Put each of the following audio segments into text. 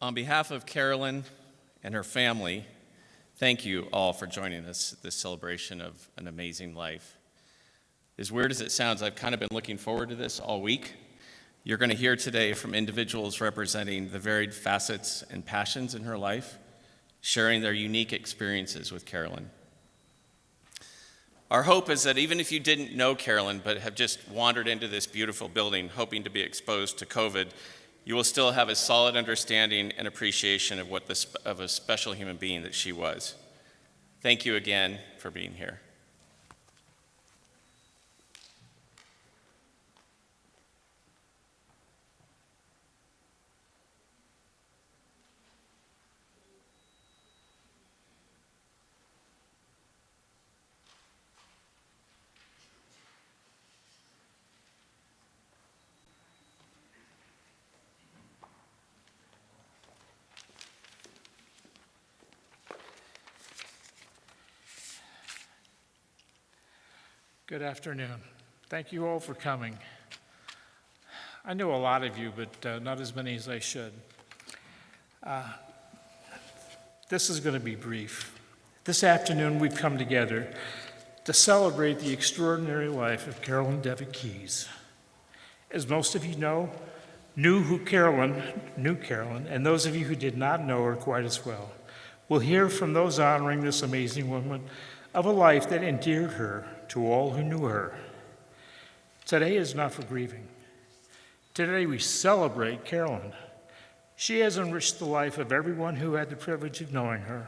On behalf of Carolyn and her family, thank you all for joining us this celebration of an amazing life. As weird as it sounds, I've kind of been looking forward to this all week. You're going to hear today from individuals representing the varied facets and passions in her life, sharing their unique experiences with Carolyn. Our hope is that even if you didn't know Carolyn but have just wandered into this beautiful building hoping to be exposed to COVID, you will still have a solid understanding and appreciation of of a special human being that she was. Thank you again for being here. Good afternoon. Thank you all for coming. I know a lot of you, but not as many as I should. This is going to be brief. This afternoon we've come together to celebrate the extraordinary life of Carolyn Devitt Kiesz. As most of you knew Carolyn, and those of you who did not know her quite as well, will hear from those honoring this amazing woman of a life that endeared her to all who knew her. Today is not for grieving. Today we celebrate Carolyn. She has enriched the life of everyone who had the privilege of knowing her.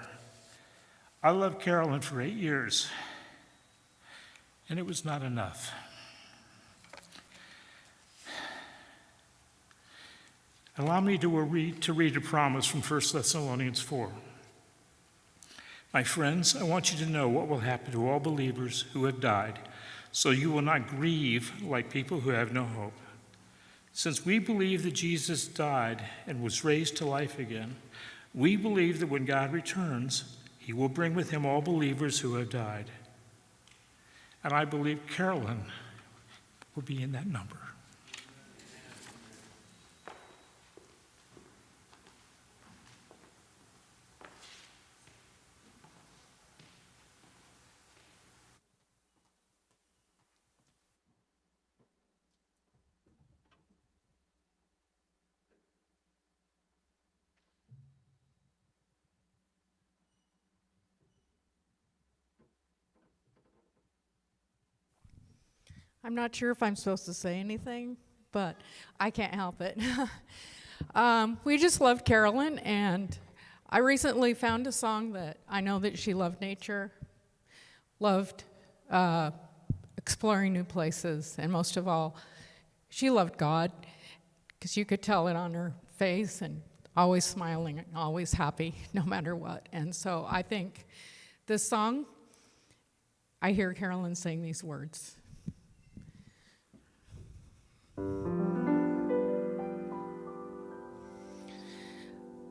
I loved Carolyn for 8 years, and it was not enough. Allow me to read a promise from 1 Thessalonians 4. My friends, I want you to know what will happen to all believers who have died, so you will not grieve like people who have no hope. Since we believe that Jesus died and was raised to life again, we believe that when God returns, he will bring with him all believers who have died. And I believe Carolyn will be in that number. I'm not sure if I'm supposed to say anything, but I can't help it. We just loved Carolyn, and I recently found a song that I know that she loved nature, loved exploring new places, and most of all, she loved God, because you could tell it on her face, and always smiling, and always happy, no matter what. And so I think this song, I hear Carolyn sing these words.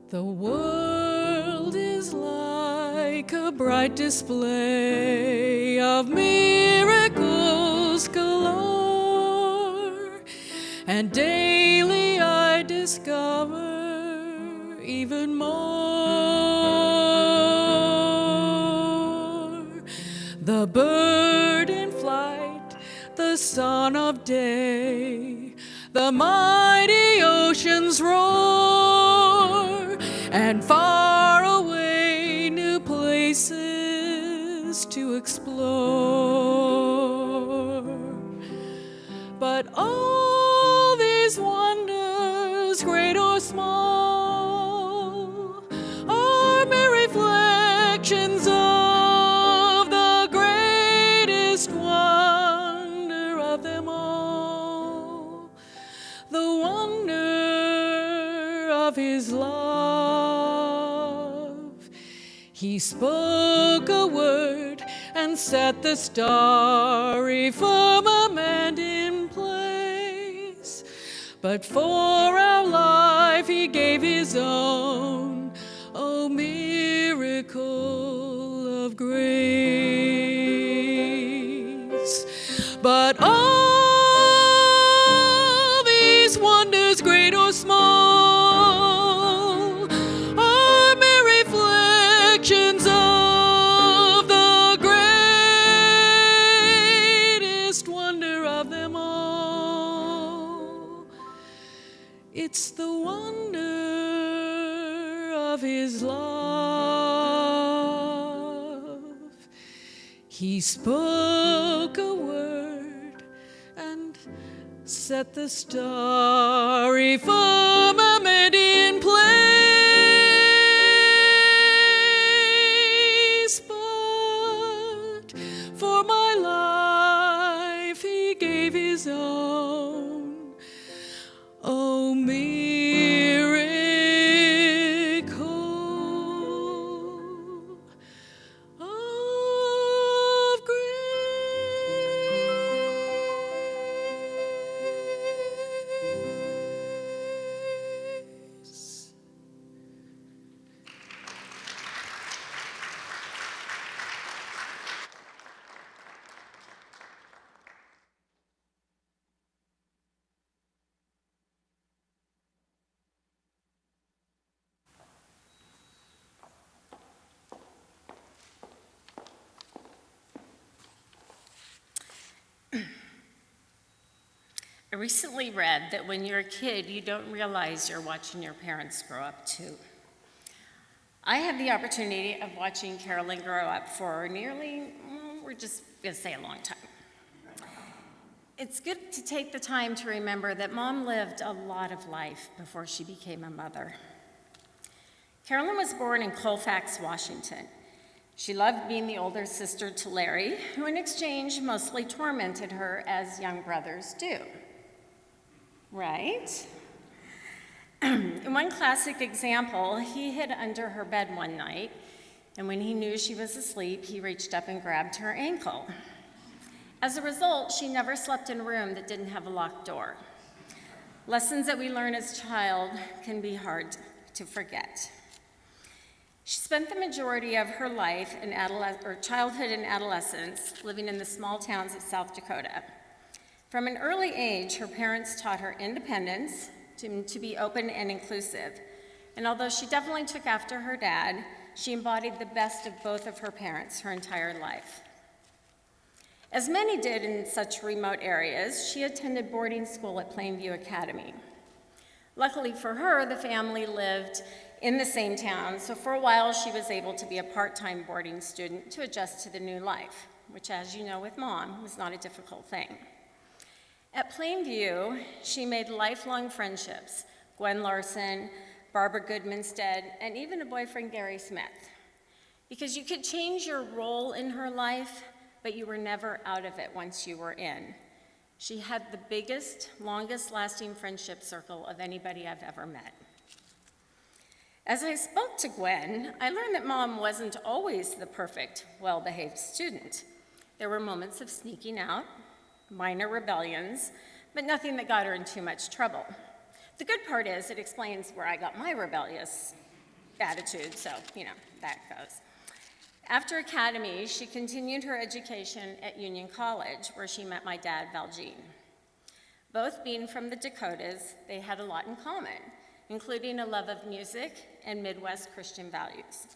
The world is like a bright display of miracles galore, and daily I discover even more. The bird in flight, the son of day, the mighty oceans roar, and far away new places to explore. But all these wonders, great or small, are mere reflections of the greatest wonder of them all, the wonder of his love. He spoke a word and set the starry firmament in place, but for our life he gave his own, oh miracle of grace. But all these wonders, great or small, It's the wonder of his love. He spoke a word and set the starry firmament in place. But for my life he gave his own. Oh, miracle of grace. I recently read that when you're a kid, you don't realize you're watching your parents grow up too. I had the opportunity of watching Carolyn grow up for nearly, we're just gonna say a long time. It's good to take the time to remember that Mom lived a lot of life before she became a mother. Carolyn was born in Colfax, Washington. She loved being the older sister to Larry, who in exchange mostly tormented her as young brothers do. Right? In one classic example, he hid under her bed one night, and when he knew she was asleep, he reached up and grabbed her ankle. As a result, she never slept in a room that didn't have a locked door. Lessons that we learn as a child can be hard to forget. She spent the majority of her life in childhood and adolescence living in the small towns of South Dakota. From an early age, her parents taught her independence, to be open and inclusive. And although she definitely took after her dad, she embodied the best of both of her parents her entire life. As many did in such remote areas, she attended boarding school at Plainview Academy. Luckily for her, the family lived in the same town, so for a while she was able to be a part-time boarding student to adjust to the new life, which, as you know with Mom, was not a difficult thing. At Plainview, she made lifelong friendships, Gwen Larson, Barbara Goodmanstead, and even a boyfriend, Gary Smith. Because you could change your role in her life, but you were never out of it once you were in. She had the biggest, longest-lasting friendship circle of anybody I've ever met. As I spoke to Gwen, I learned that Mom wasn't always the perfect, well-behaved student. There were moments of sneaking out, minor rebellions, but nothing that got her in too much trouble. The good part is it explains where I got my rebellious attitude, so, that goes. After academy, she continued her education at Union College, where she met my dad, Valjean. Both being from the Dakotas, they had a lot in common, including a love of music and Midwest Christian values.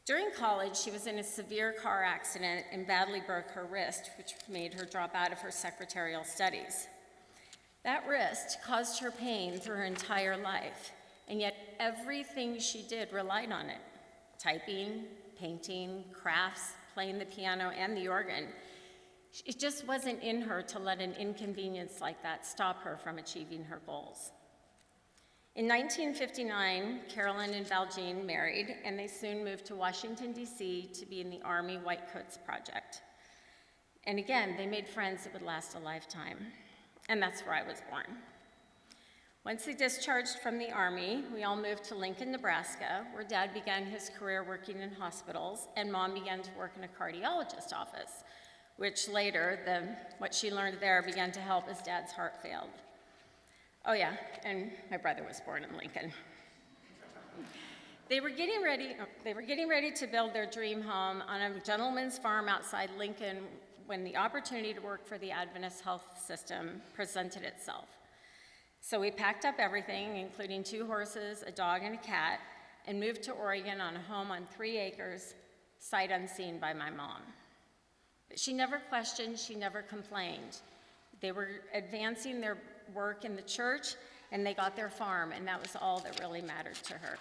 During college, she was in a severe car accident and badly broke her wrist, which made her drop out of her secretarial studies. That wrist caused her pain through her entire life, and yet everything she did relied on it. Typing, painting, crafts, playing the piano and the organ. It just wasn't in her to let an inconvenience like that stop her from achieving her goals. In 1959, Carolyn and Valjean married, and they soon moved to Washington, D.C. to be in the Army White Coats Project. And again, they made friends that would last a lifetime. And that's where I was born. Once they discharged from the Army, we all moved to Lincoln, Nebraska, where Dad began his career working in hospitals, and Mom began to work in a cardiologist's office, which later, what she learned there began to help as Dad's heart failed. Oh yeah, and my brother was born in Lincoln. They were getting ready to build their dream home on a gentleman's farm outside Lincoln when the opportunity to work for the Adventist health system presented itself. So we packed up everything, including 2 horses, a dog, and a cat, and moved to Oregon on a home on 3 acres, sight unseen by my mom. But she never questioned, she never complained. They were advancing their work in the church, and they got their farm, and that was all that really mattered to her.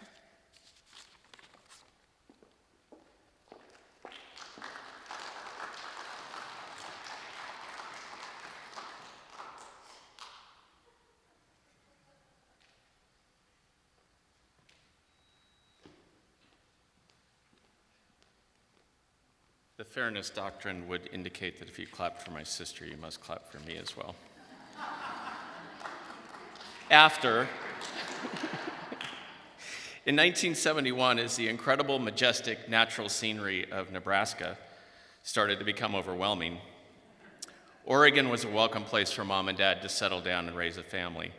The fairness doctrine would indicate that if you clapped for my sister, you must clap for me as well. After, in 1971, as the incredible, majestic natural scenery of Nebraska started to become overwhelming, Oregon was a welcome place for Mom and Dad to settle down and raise a family.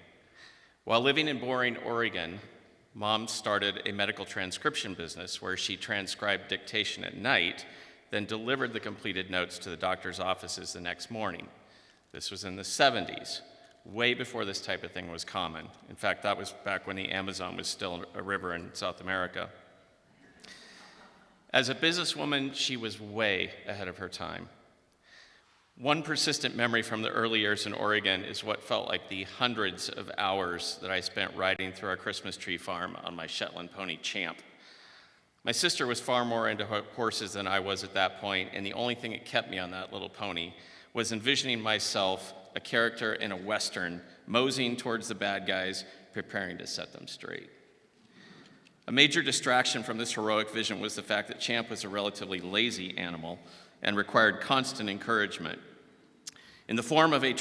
While living in Boring, Oregon, Mom started a medical transcription business where she transcribed dictation at night, then delivered the completed notes to the doctor's offices the next morning. This was in the 70s, way before this type of thing was common. In fact, that was back when the Amazon was still a river in South America. As a businesswoman, she was way ahead of her time. One persistent memory from the early years in Oregon is what felt like the hundreds of hours that I spent riding through our Christmas tree farm on my Shetland pony, Champ. My sister was far more into horses than I was at that point, and the only thing that kept me on that little pony was envisioning myself a character in a Western, moseying towards the bad guys, preparing to set them straight. A major distraction from this heroic vision was the fact that Champ was a relatively lazy animal and required constant encouragement. In the form of a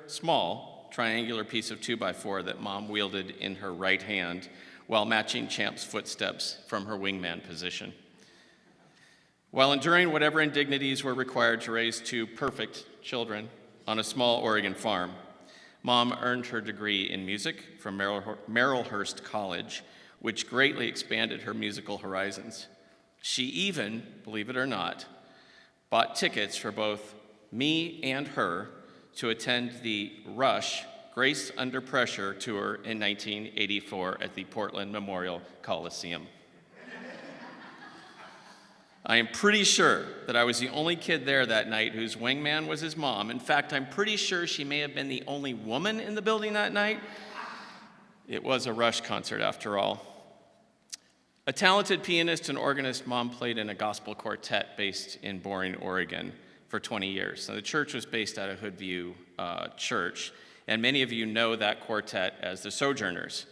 small triangular piece of 2x4 that Mom wielded in her right hand, while matching Champ's footsteps from her wingman position. While enduring whatever indignities were required to raise two perfect children on a small Oregon farm, Mom earned her degree in music from Marylhurst College, which greatly expanded her musical horizons. She even, believe it or not, bought tickets for both me and her to attend the Rush Grace Under Pressure tour in 1984 at the Portland Memorial Coliseum. I am pretty sure that I was the only kid there that night whose wingman was his mom. In fact, I'm pretty sure she may have been the only woman in the building that night. It was a Rush concert after all. A talented pianist and organist, Mom played in a gospel quartet based in Boring, Oregon for 20 years. Now, the church was based out of Hoodview Church, and many of you know that quartet as the Sojourners.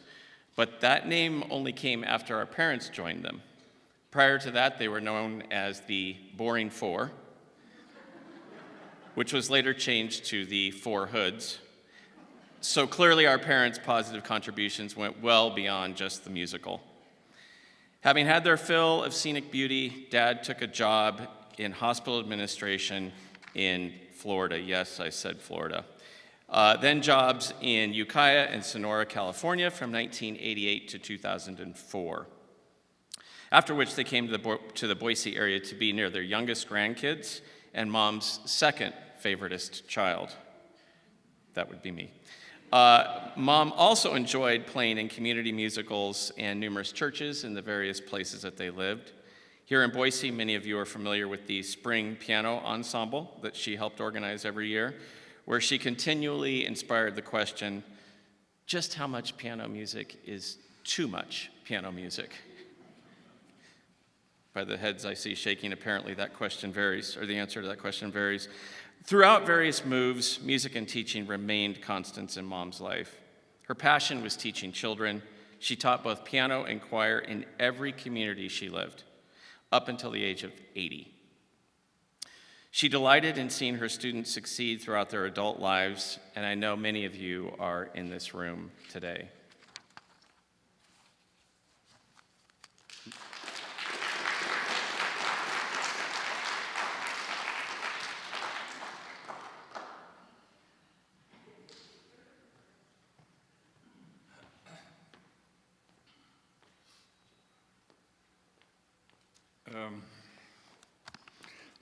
But that name only came after our parents joined them. Prior to that, they were known as the Boring Four, which was later changed to the Four Hoods. So clearly our parents' positive contributions went well beyond just the musical. Having had their fill of scenic beauty, Dad took a job in hospital administration in Florida. Yes, I said Florida. Then jobs in Ukiah and Sonora, California from 1988 to 2004. After which they came to the Boise area to be near their youngest grandkids and Mom's second favoritist child. That would be me. Mom also enjoyed playing in community musicals and numerous churches in the various places that they lived. Here in Boise, many of you are familiar with the Spring Piano Ensemble that she helped organize every year, where she continually inspired the question, just how much piano music is too much piano music? By the heads I see shaking, apparently that question varies, or the answer to that question varies. Throughout various moves, music and teaching remained constants in Mom's life. Her passion was teaching children. She taught both piano and choir in every community she lived, up until the age of 80. She delighted in seeing her students succeed throughout their adult lives, and I know many of you are in this room today.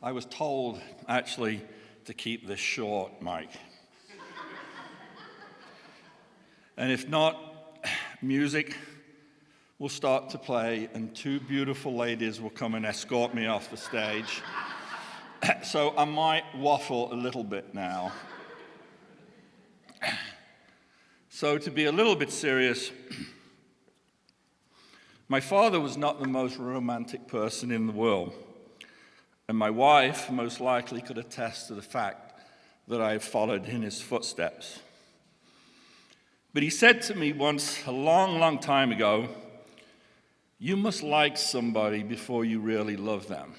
I was told, actually, to keep this short, Mike. And if not, music will start to play and two beautiful ladies will come and escort me off the stage. So I might waffle a little bit now. So to be a little bit serious, my father was not the most romantic person in the world, and my wife most likely could attest to the fact that I have followed in his footsteps. But he said to me once, a long, long time ago, "You must like somebody before you really love them.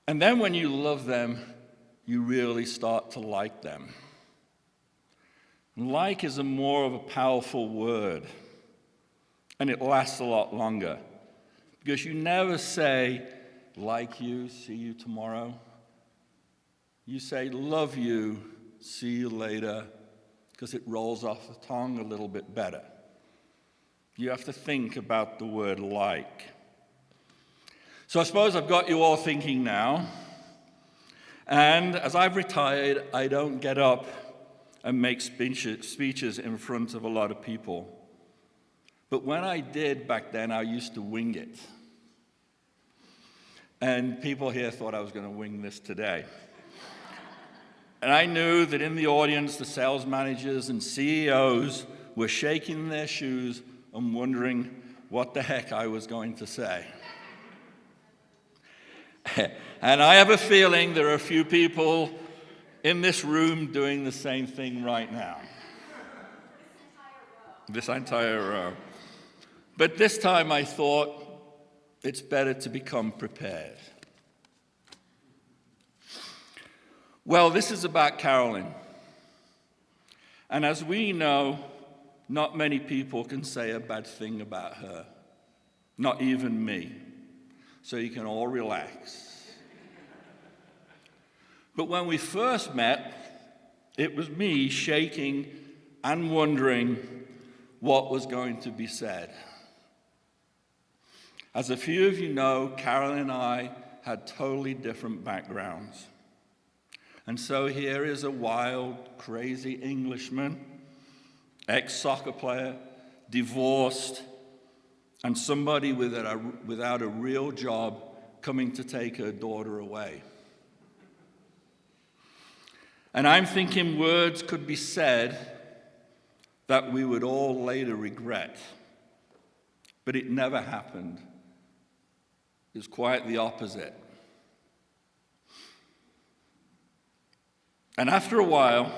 And then when you love them, you really start to like them." Like is a more of a powerful word, and it lasts a lot longer, because you never say, "Like you, see you tomorrow." You say, "Love you, see you later," because it rolls off the tongue a little bit better. You have to think about the word like. So I suppose I've got you all thinking now, and as I've retired, I don't get up and make speeches in front of a lot of people. But when I did back then, I used to wing it. And people here thought I was going to wing this today. And I knew that in the audience, the sales managers and CEOs were shaking their shoes and wondering what the heck I was going to say. And I have a feeling there are a few people in this room doing the same thing right now. This entire row. But this time I thought it's better to become prepared. Well, this is about Carolyn. And as we know, not many people can say a bad thing about her. Not even me. So you can all relax. But when we first met, it was me shaking and wondering what was going to be said. As a few of you know, Carolyn and I had totally different backgrounds. And so here is a wild, crazy Englishman, ex-soccer player, divorced, and somebody without a real job coming to take her daughter away. And I'm thinking words could be said that we would all later regret. But it never happened. It was quite the opposite. And after a while,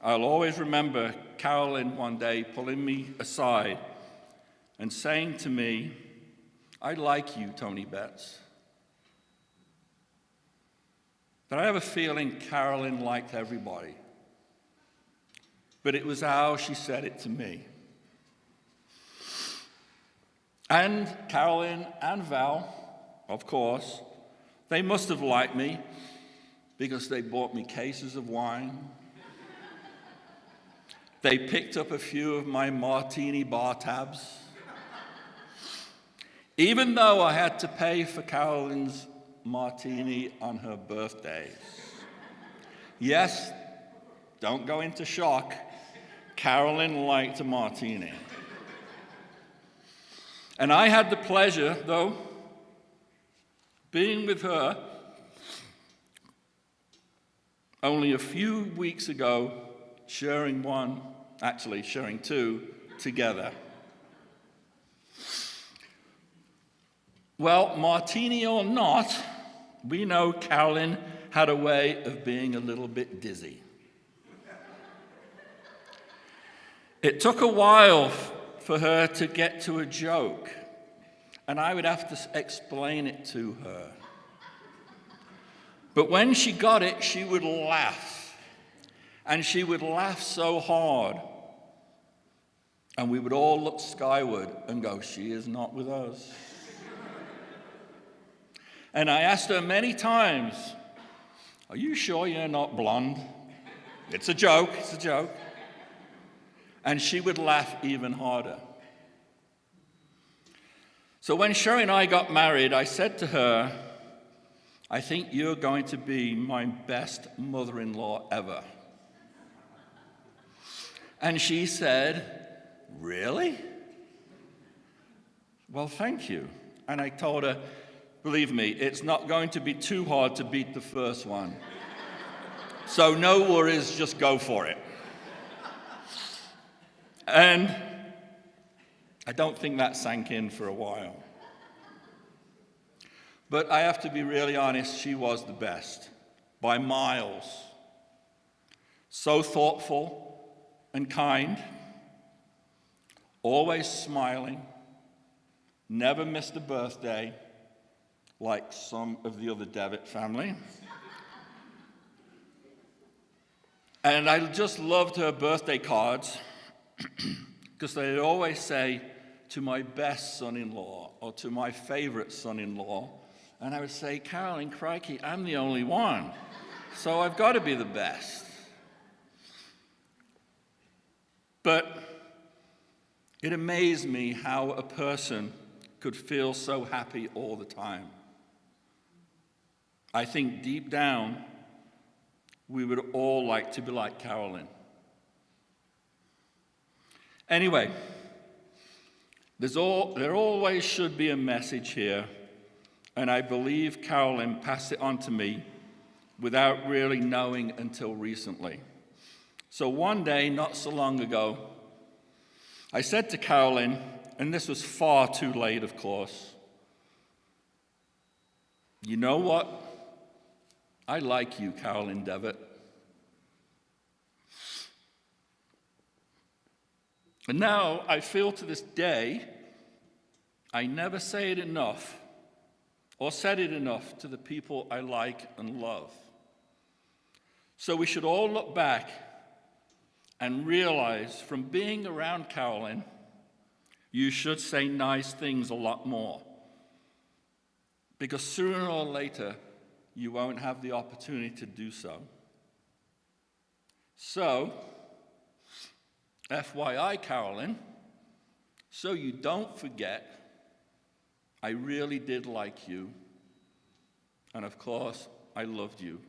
I'll always remember Carolyn one day pulling me aside and saying to me, "I like you, Tony Betts." But I have a feeling Carolyn liked everybody. But it was how she said it to me. And Carolyn and Val, of course, they must have liked me because they bought me cases of wine. They picked up a few of my martini bar tabs. Even though I had to pay for Carolyn's martini on her birthdays. Yes, don't go into shock. Carolyn liked a martini. And I had the pleasure, though, being with her only a few weeks ago, sharing two together. Well, martini or not, we know Carolyn had a way of being a little bit dizzy. It took a while for her to get to a joke, and I would have to explain it to her. But when she got it, she would laugh, and she would laugh so hard, and we would all look skyward and go, "She is not with us." And I asked her many times, "Are you sure you're not blonde?" It's a joke, it's a joke. And she would laugh even harder. So when Sherry and I got married, I said to her, "I think you're going to be my best mother-in-law ever." And she said, "Really?" "Well, thank you." And I told her, "Believe me, it's not going to be too hard to beat the first one. So no worries, just go for it." And I don't think that sank in for a while. But I have to be really honest, she was the best, by miles. So thoughtful and kind, always smiling, never missed a birthday, like some of the other Devitt family. And I just loved her birthday cards because they'd always say, to my best son-in-law, or to my favorite son-in-law. And I would say, Carolyn, crikey, I'm the only one, so I've got to be the best. But it amazed me how a person could feel so happy all the time. I think deep down, we would all like to be like Carolyn. Anyway, there always should be a message here, and I believe Carolyn passed it on to me without really knowing until recently. So one day, not so long ago, I said to Carolyn, and this was far too late, of course, you know what? I like you, Carolyn Devitt. And now I feel to this day, I never say it enough or said it enough to the people I like and love. So we should all look back and realize from being around Carolyn, you should say nice things a lot more. Because sooner or later, you won't have the opportunity to do so. So, FYI, Carolyn, so you don't forget, I really did like you, and of course, I loved you.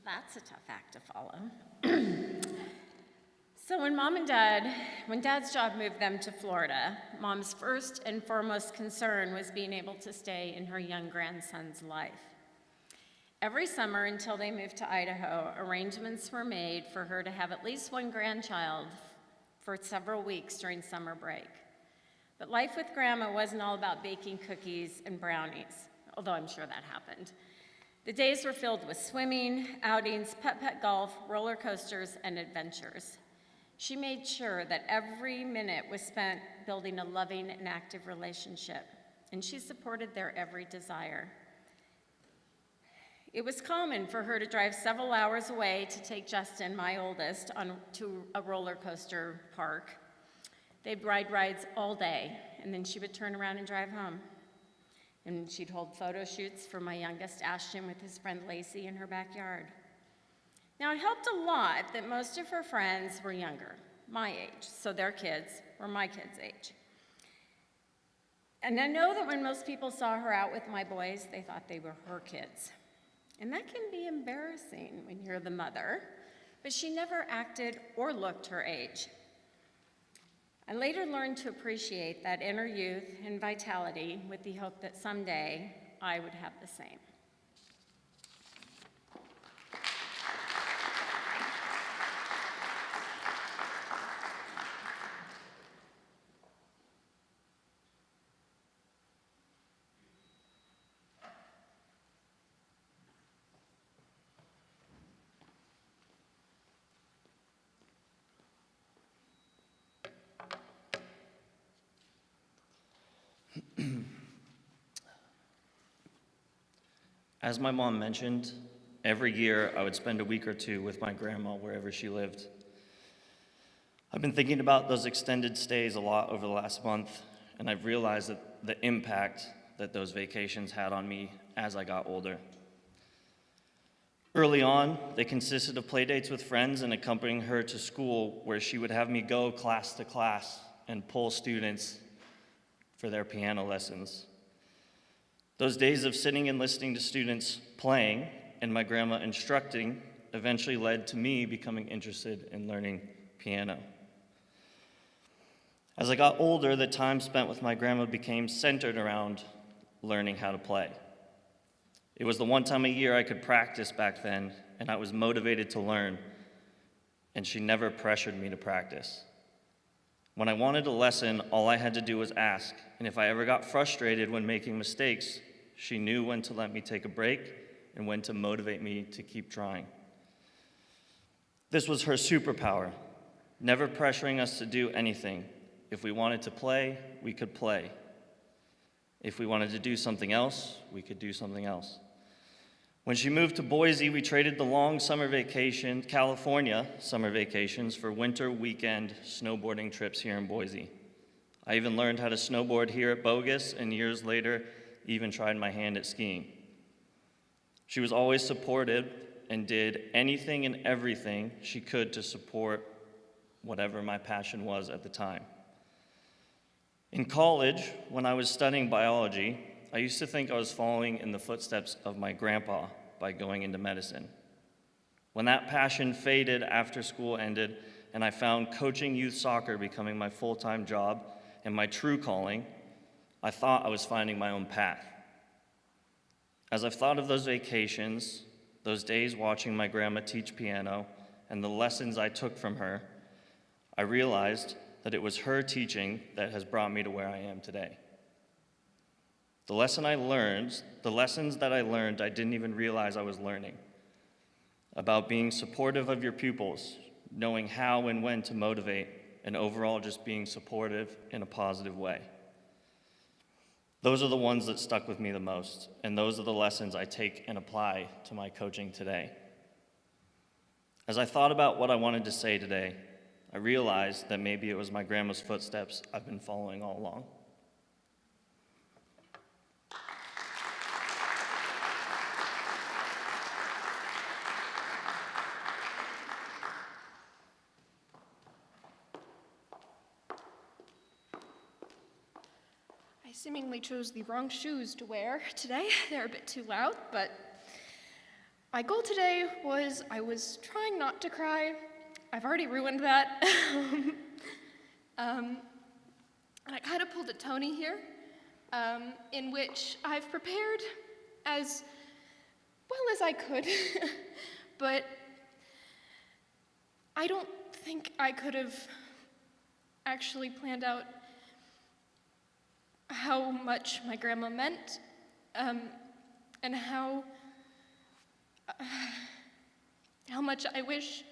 That's a tough act to follow. So when Dad's job moved them to Florida, Mom's first and foremost concern was being able to stay in her young grandson's life. Every summer until they moved to Idaho, arrangements were made for her to have at least one grandchild for several weeks during summer break. But life with Grandma wasn't all about baking cookies and brownies, although I'm sure that happened. The days were filled with swimming, outings, putt-putt golf, roller coasters, and adventures. She made sure that every minute was spent building a loving and active relationship, and she supported their every desire. It was common for her to drive several hours away to take Justin, my oldest, to a roller coaster park. They'd ride rides all day, and then she would turn around and drive home. And she'd hold photo shoots for my youngest, Ashton, with his friend Lacey in her backyard. Now, it helped a lot that most of her friends were younger, my age, so their kids were my kids' age. And I know that when most people saw her out with my boys, they thought they were her kids. And that can be embarrassing when you're the mother, but she never acted or looked her age. I later learned to appreciate that inner youth and vitality with the hope that someday I would have the same. As my mom mentioned, every year I would spend a week or two with my grandma wherever she lived. I've been thinking about those extended stays a lot over the last month, and I've realized that the impact that those vacations had on me as I got older. Early on, they consisted of playdates with friends and accompanying her to school, where she would have me go class to class and pull students for their piano lessons. Those days of sitting and listening to students playing and my grandma instructing eventually led to me becoming interested in learning piano. As I got older, the time spent with my grandma became centered around learning how to play. It was the one time a year I could practice back then, and I was motivated to learn, and she never pressured me to practice. When I wanted a lesson, all I had to do was ask, and if I ever got frustrated when making mistakes, she knew when to let me take a break and when to motivate me to keep trying. This was her superpower, never pressuring us to do anything. If we wanted to play, we could play. If we wanted to do something else, we could do something else. When she moved to Boise, we traded the long summer vacation, California summer vacations, for winter weekend snowboarding trips here in Boise. I even learned how to snowboard here at Bogus, and years later, even tried my hand at skiing. She was always supportive and did anything and everything she could to support whatever my passion was at the time. In college, when I was studying biology, I used to think I was following in the footsteps of my grandpa by going into medicine. When that passion faded after school ended and I found coaching youth soccer becoming my full-time job and my true calling, I thought I was finding my own path. As I've thought of those vacations, those days watching my grandma teach piano, and the lessons I took from her, I realized that it was her teaching that has brought me to where I am today. The lessons that I learned, I didn't even realize I was learning. About being supportive of your pupils, knowing how and when to motivate, and overall just being supportive in a positive way. Those are the ones that stuck with me the most, and those are the lessons I take and apply to my coaching today. As I thought about what I wanted to say today, I realized that maybe it was my grandma's footsteps I've been following all along. I seemingly chose the wrong shoes to wear today. They're a bit too loud, but my goal today was I was trying not to cry. I've already ruined that. And I kind of pulled a Tony here, in which I've prepared as well as I could, but I don't think I could have actually planned out how much my grandma meant, and how much I wish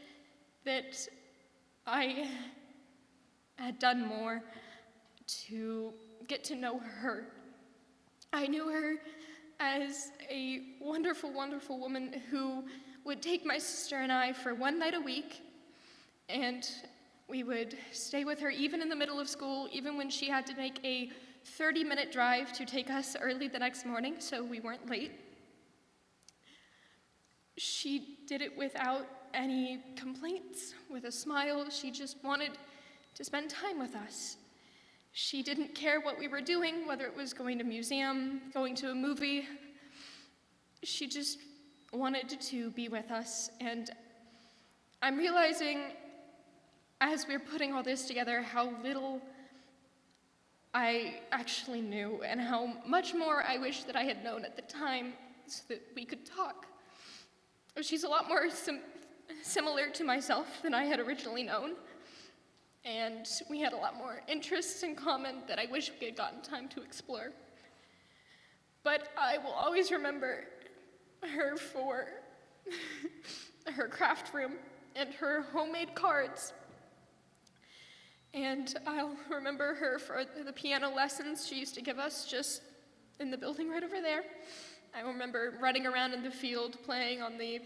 that I had done more to get to know her. I knew her as a wonderful, wonderful woman who would take my sister and I for one night a week, and we would stay with her even in the middle of school, even when she had to make a 30-minute drive to take us early the next morning so we weren't late. She did it without any complaints, with a smile. She just wanted to spend time with us. She didn't care what we were doing, whether it was going to a museum, going to a movie. She just wanted to be with us. And I'm realizing, as we're putting all this together, how little I actually knew and how much more I wish that I had known at the time so that we could talk. She's a lot more similar to myself than I had originally known, and we had a lot more interests in common that I wish we had gotten time to explore. But I will always remember her for her craft room and her homemade cards. And I'll remember her for the piano lessons she used to give us just in the building right over there. I remember running around in the field, playing on the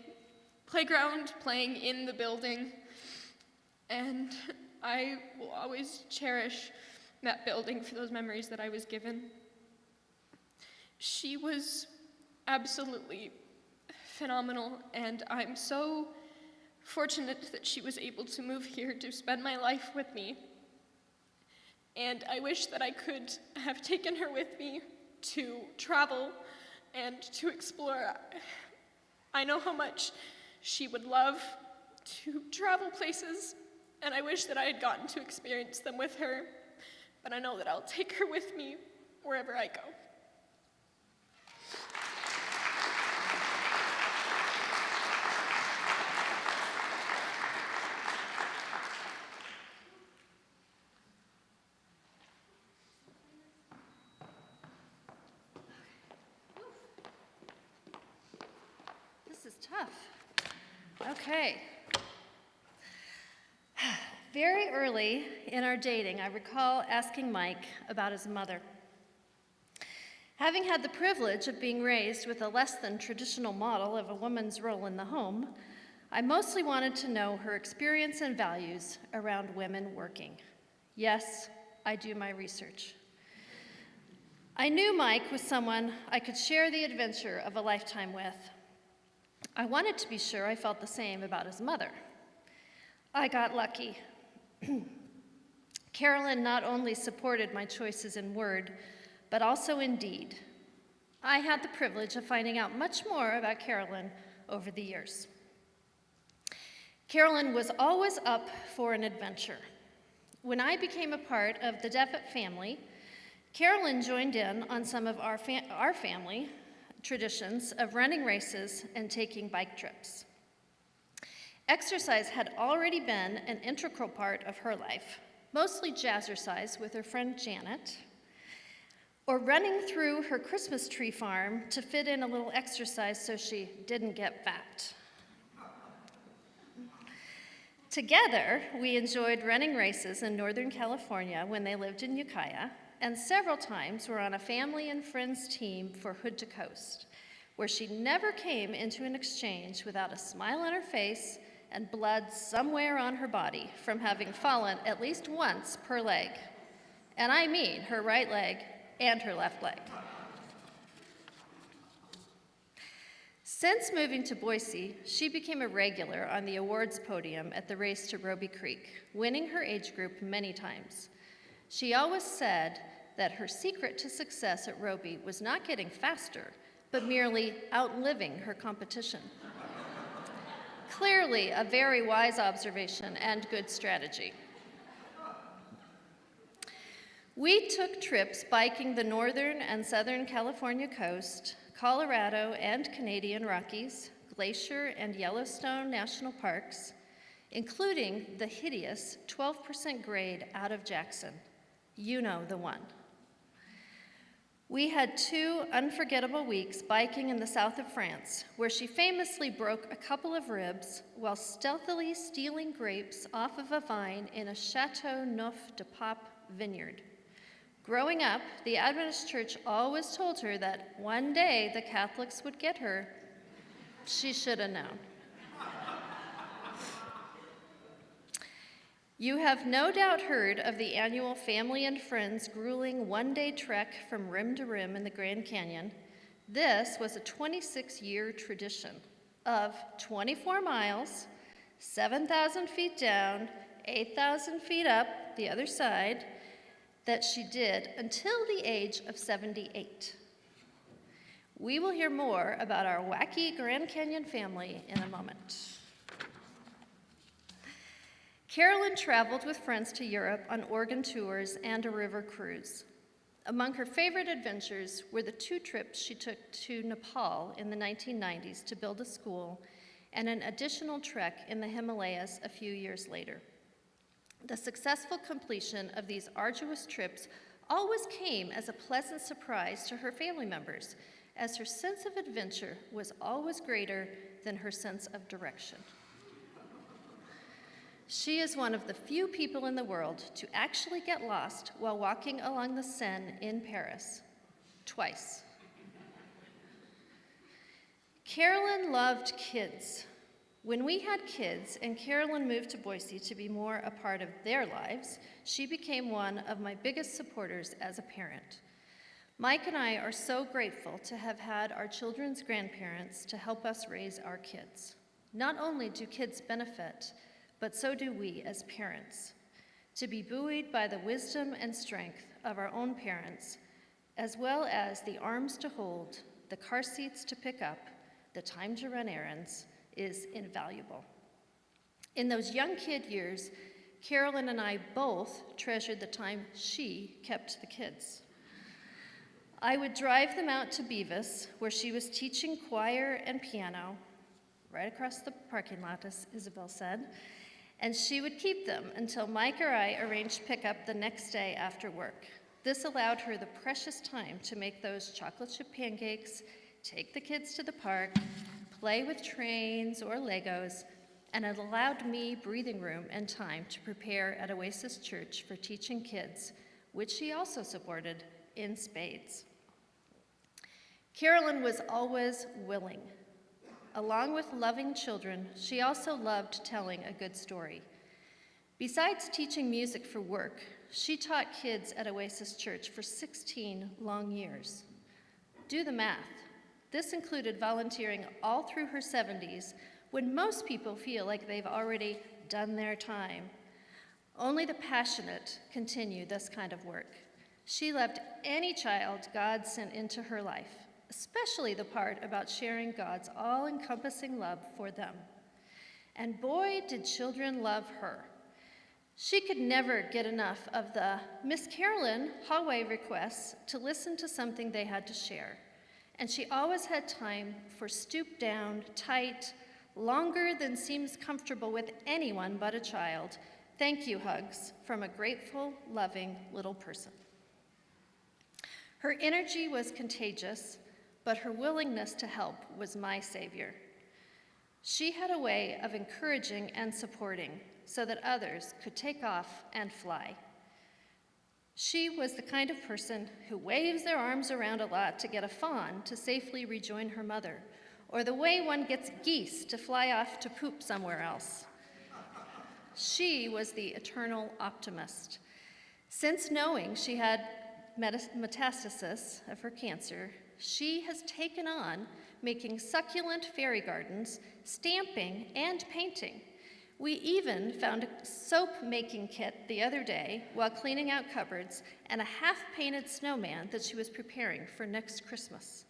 playground, playing in the building. And I will always cherish that building for those memories that I was given. She was absolutely phenomenal, and I'm so fortunate that she was able to move here to spend my life with me. And I wish that I could have taken her with me to travel and to explore. I know how much she would love to travel places, and I wish that I had gotten to experience them with her, but I know that I'll take her with me wherever I go. This is tough. Okay. Very early in our dating, I recall asking Mike about his mother. Having had the privilege of being raised with a less than traditional model of a woman's role in the home, I mostly wanted to know her experience and values around women working. Yes, I do my research. I knew Mike was someone I could share the adventure of a lifetime with. I wanted to be sure I felt the same about his mother. I got lucky. Carolyn not only supported my choices in word, but also in deed. I had the privilege of finding out much more about Carolyn over the years. Carolyn was always up for an adventure. When I became a part of the Devitt family, Carolyn joined in on some of our family traditions of running races and taking bike trips. Exercise had already been an integral part of her life, mostly jazzercise with her friend Janet, or running through her Christmas tree farm to fit in a little exercise so she didn't get fat. Together, we enjoyed running races in Northern California when they lived in Ukiah, and several times were on a family and friends team for Hood to Coast, where she never came into an exchange without a smile on her face and blood somewhere on her body from having fallen at least once per leg. And I mean her right leg and her left leg. Since moving to Boise, she became a regular on the awards podium at the race to Roby Creek, winning her age group many times. She always said that her secret to success at Roby was not getting faster, but merely outliving her competition. Clearly a very wise observation and good strategy. We took trips biking the Northern and Southern California coast, Colorado and Canadian Rockies, Glacier and Yellowstone National Parks, including the hideous 12% grade out of Jackson. You know the one. We had 2 unforgettable weeks biking in the south of France, where she famously broke a couple of ribs while stealthily stealing grapes off of a vine in a Chateau Neuf de Pape vineyard. Growing up, the Adventist Church always told her that one day the Catholics would get her. She should have known. You have no doubt heard of the annual family and friends grueling one-day trek from rim to rim in the Grand Canyon. This was a 26-year tradition of 24 miles, 7,000 feet down, 8,000 feet up the other side, that she did until the age of 78. We will hear more about our wacky Grand Canyon family in a moment. Carolyn traveled with friends to Europe on Oregon tours and a river cruise. Among her favorite adventures were the 2 trips she took to Nepal in the 1990s to build a school and an additional trek in the Himalayas a few years later. The successful completion of these arduous trips always came as a pleasant surprise to her family members, as her sense of adventure was always greater than her sense of direction. She is one of the few people in the world to actually get lost while walking along the Seine in Paris, twice. Carolyn loved kids. When we had kids and Carolyn moved to Boise to be more a part of their lives, she became one of my biggest supporters as a parent. Mike and I are so grateful to have had our children's grandparents to help us raise our kids. Not only do kids benefit, but so do we as parents. To be buoyed by the wisdom and strength of our own parents as well as the arms to hold, the car seats to pick up, the time to run errands, is invaluable. In those young kid years, Carolyn and I both treasured the time she kept the kids. I would drive them out to Beavis, where she was teaching choir and piano, right across the parking lot, as Isabel said, and she would keep them until Mike or I arranged pickup the next day after work. This allowed her the precious time to make those chocolate chip pancakes, take the kids to the park, play with trains or Legos, and it allowed me breathing room and time to prepare at Oasis Church for teaching kids, which she also supported in spades. Carolyn was always willing. Along with loving children, she also loved telling a good story. Besides teaching music for work, she taught kids at Oasis Church for 16 long years. Do the math. This included volunteering all through her 70s, when most people feel like they've already done their time. Only the passionate continue this kind of work. She loved any child God sent into her life, especially the part about sharing God's all-encompassing love for them. And boy, did children love her. She could never get enough of the Miss Carolyn hallway requests to listen to something they had to share. And she always had time for stoop down, tight, longer than seems comfortable with anyone but a child, thank you hugs from a grateful, loving little person. Her energy was contagious, but her willingness to help was my savior. She had a way of encouraging and supporting so that others could take off and fly. She was the kind of person who waves their arms around a lot to get a fawn to safely rejoin her mother, or the way one gets geese to fly off to poop somewhere else. She was the eternal optimist. Since knowing she had metastasis of her cancer, she has taken on making succulent fairy gardens, stamping, and painting. We even found a soap-making kit the other day while cleaning out cupboards and a half-painted snowman that she was preparing for next Christmas.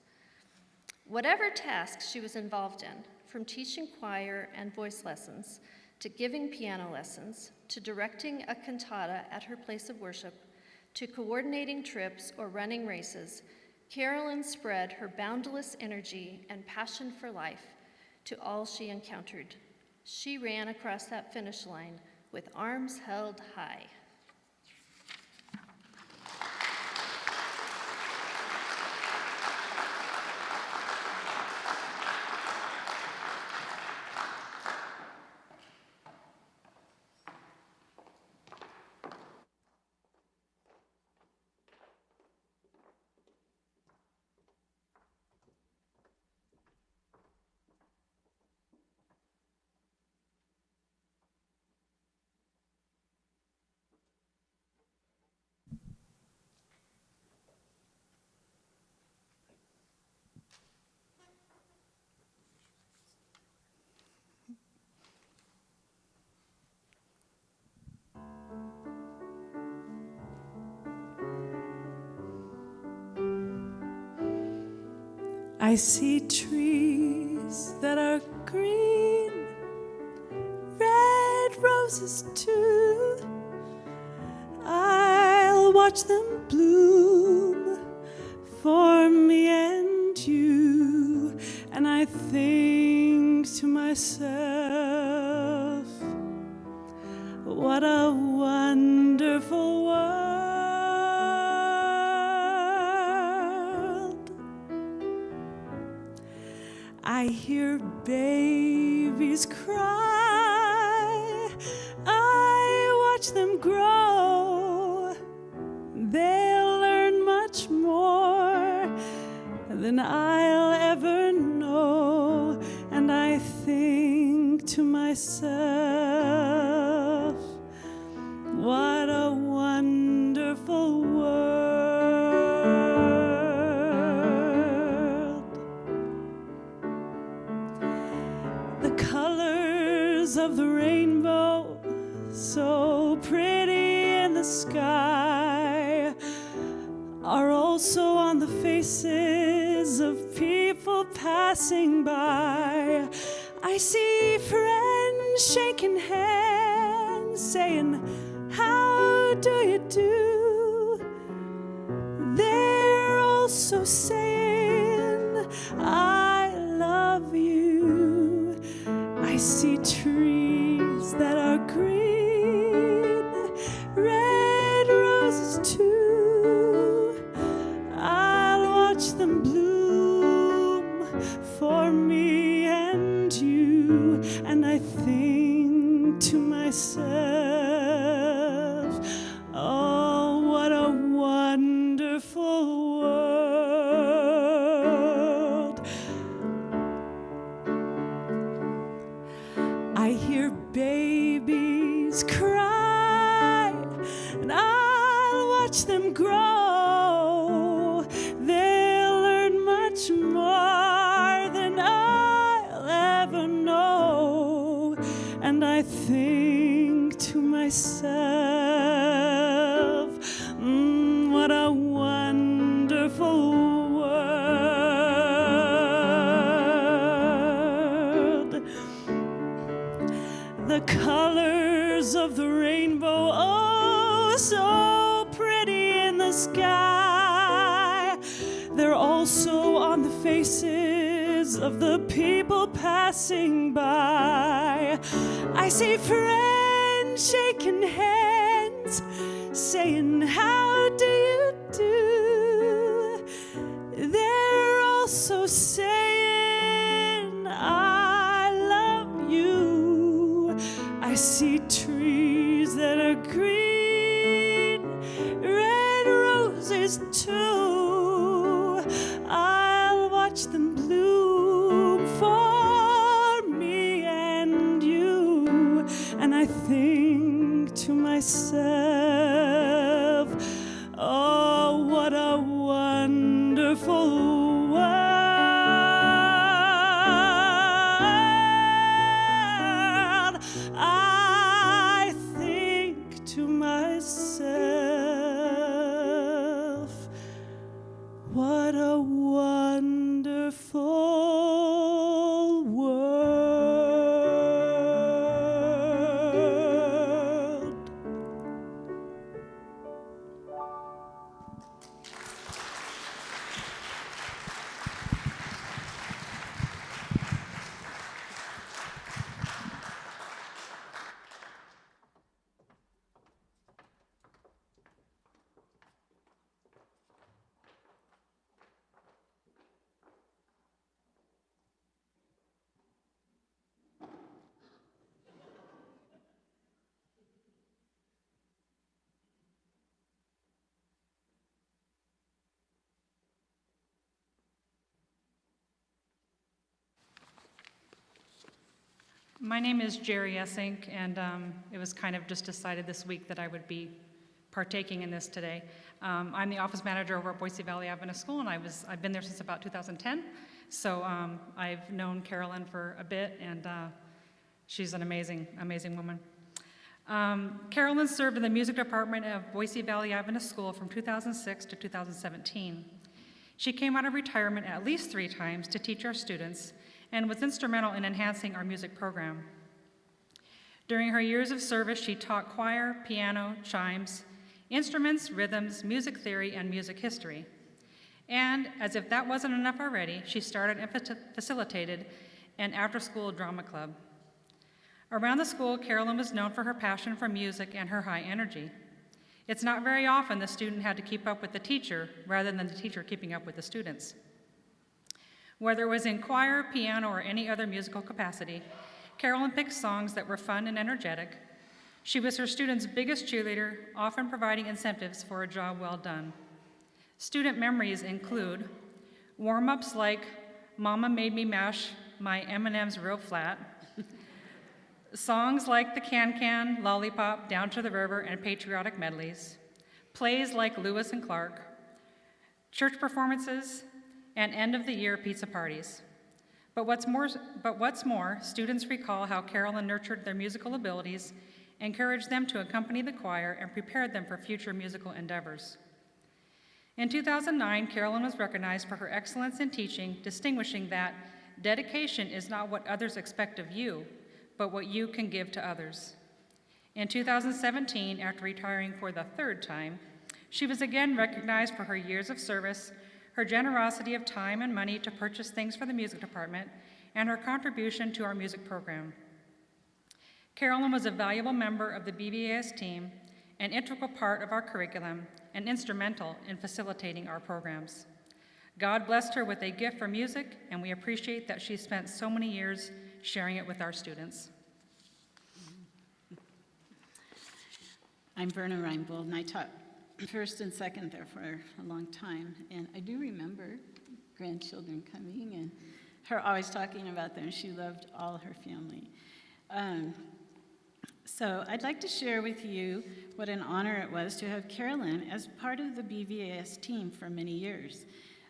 Whatever tasks she was involved in, from teaching choir and voice lessons, to giving piano lessons, to directing a cantata at her place of worship, to coordinating trips or running races, Carolyn spread her boundless energy and passion for life to all she encountered. She ran across that finish line with arms held high. I see trees that are green, red roses too. I'll watch them bloom for me and you. And I think to myself, what a wonderful world. I hear babies cry, I watch them grow. They'll learn much more than I'll ever know. And I think to myself, what a wonderful world. The colors of the rainbow, so pretty in the sky, are also faces of people passing by. I see friends shaking hands, saying, "How do you do?" They're also saying, "I love you." I see trees that are green, red roses too. I'll watch them bloom for me and you. And I think to myself, oh, what a wonderful world. I hear babies cry, and I'll watch them grow. They'll learn much more than I'll ever know. And I think to myself, what a wonderful world. The colors of the rainbow, oh, so pretty in the sky. They're also on the faces of the people passing by. I see friends shaking hands, saying, "How do you do?" They're also saying, "I love you." I see trees that are green, red roses too. I'll watch them bloom for me and you. And I think to myself, oh, what a wonderful world. I think to myself, what a wonderful world. My name is Jerry Essink, and it was kind of just decided this week that I would be partaking in this today. I'm the office manager over at Boise Valley Adventist School, and I've been there since about 2010. So I've known Carolyn for a bit, and she's an amazing, amazing woman. Carolyn served in the music department of Boise Valley Adventist School from 2006 to 2017. She came out of retirement at least 3 times to teach our students and was instrumental in enhancing our music program. During her years of service, she taught choir, piano, chimes, instruments, rhythms, music theory, and music history. And as if that wasn't enough already, she started and facilitated an after-school drama club. Around the school, Carolyn was known for her passion for music and her high energy. It's not very often the student had to keep up with the teacher rather than the teacher keeping up with the students. Whether it was in choir, piano, or any other musical capacity, Carolyn picked songs that were fun and energetic. She was her students' biggest cheerleader, often providing incentives for a job well done. Student memories include warm-ups like "Mama Made Me Mash My M&Ms Real Flat," songs like "The Can-Can," "Lollipop," "Down to the River," and patriotic medleys, plays like "Lewis and Clark," church performances, and end-of-the-year pizza parties. But what's more, students recall how Carolyn nurtured their musical abilities, encouraged them to accompany the choir, and prepared them for future musical endeavors. In 2009, Carolyn was recognized for her excellence in teaching, distinguishing that dedication is not what others expect of you, but what you can give to others. In 2017, after retiring for the third time, she was again recognized for her years of service, her generosity of time and money to purchase things for the music department, and her contribution to our music program. Carolyn was a valuable member of the BVAS team, an integral part of our curriculum, and instrumental in facilitating our programs. God blessed her with a gift for music, and we appreciate that she spent so many years sharing it with our students. I'm Verna Reinbold, and I taught first and second there for a long time. And I do remember grandchildren coming and her always talking about them. She loved all her family. So I'd like to share with you what an honor it was to have Carolyn as part of the BVAS team for many years.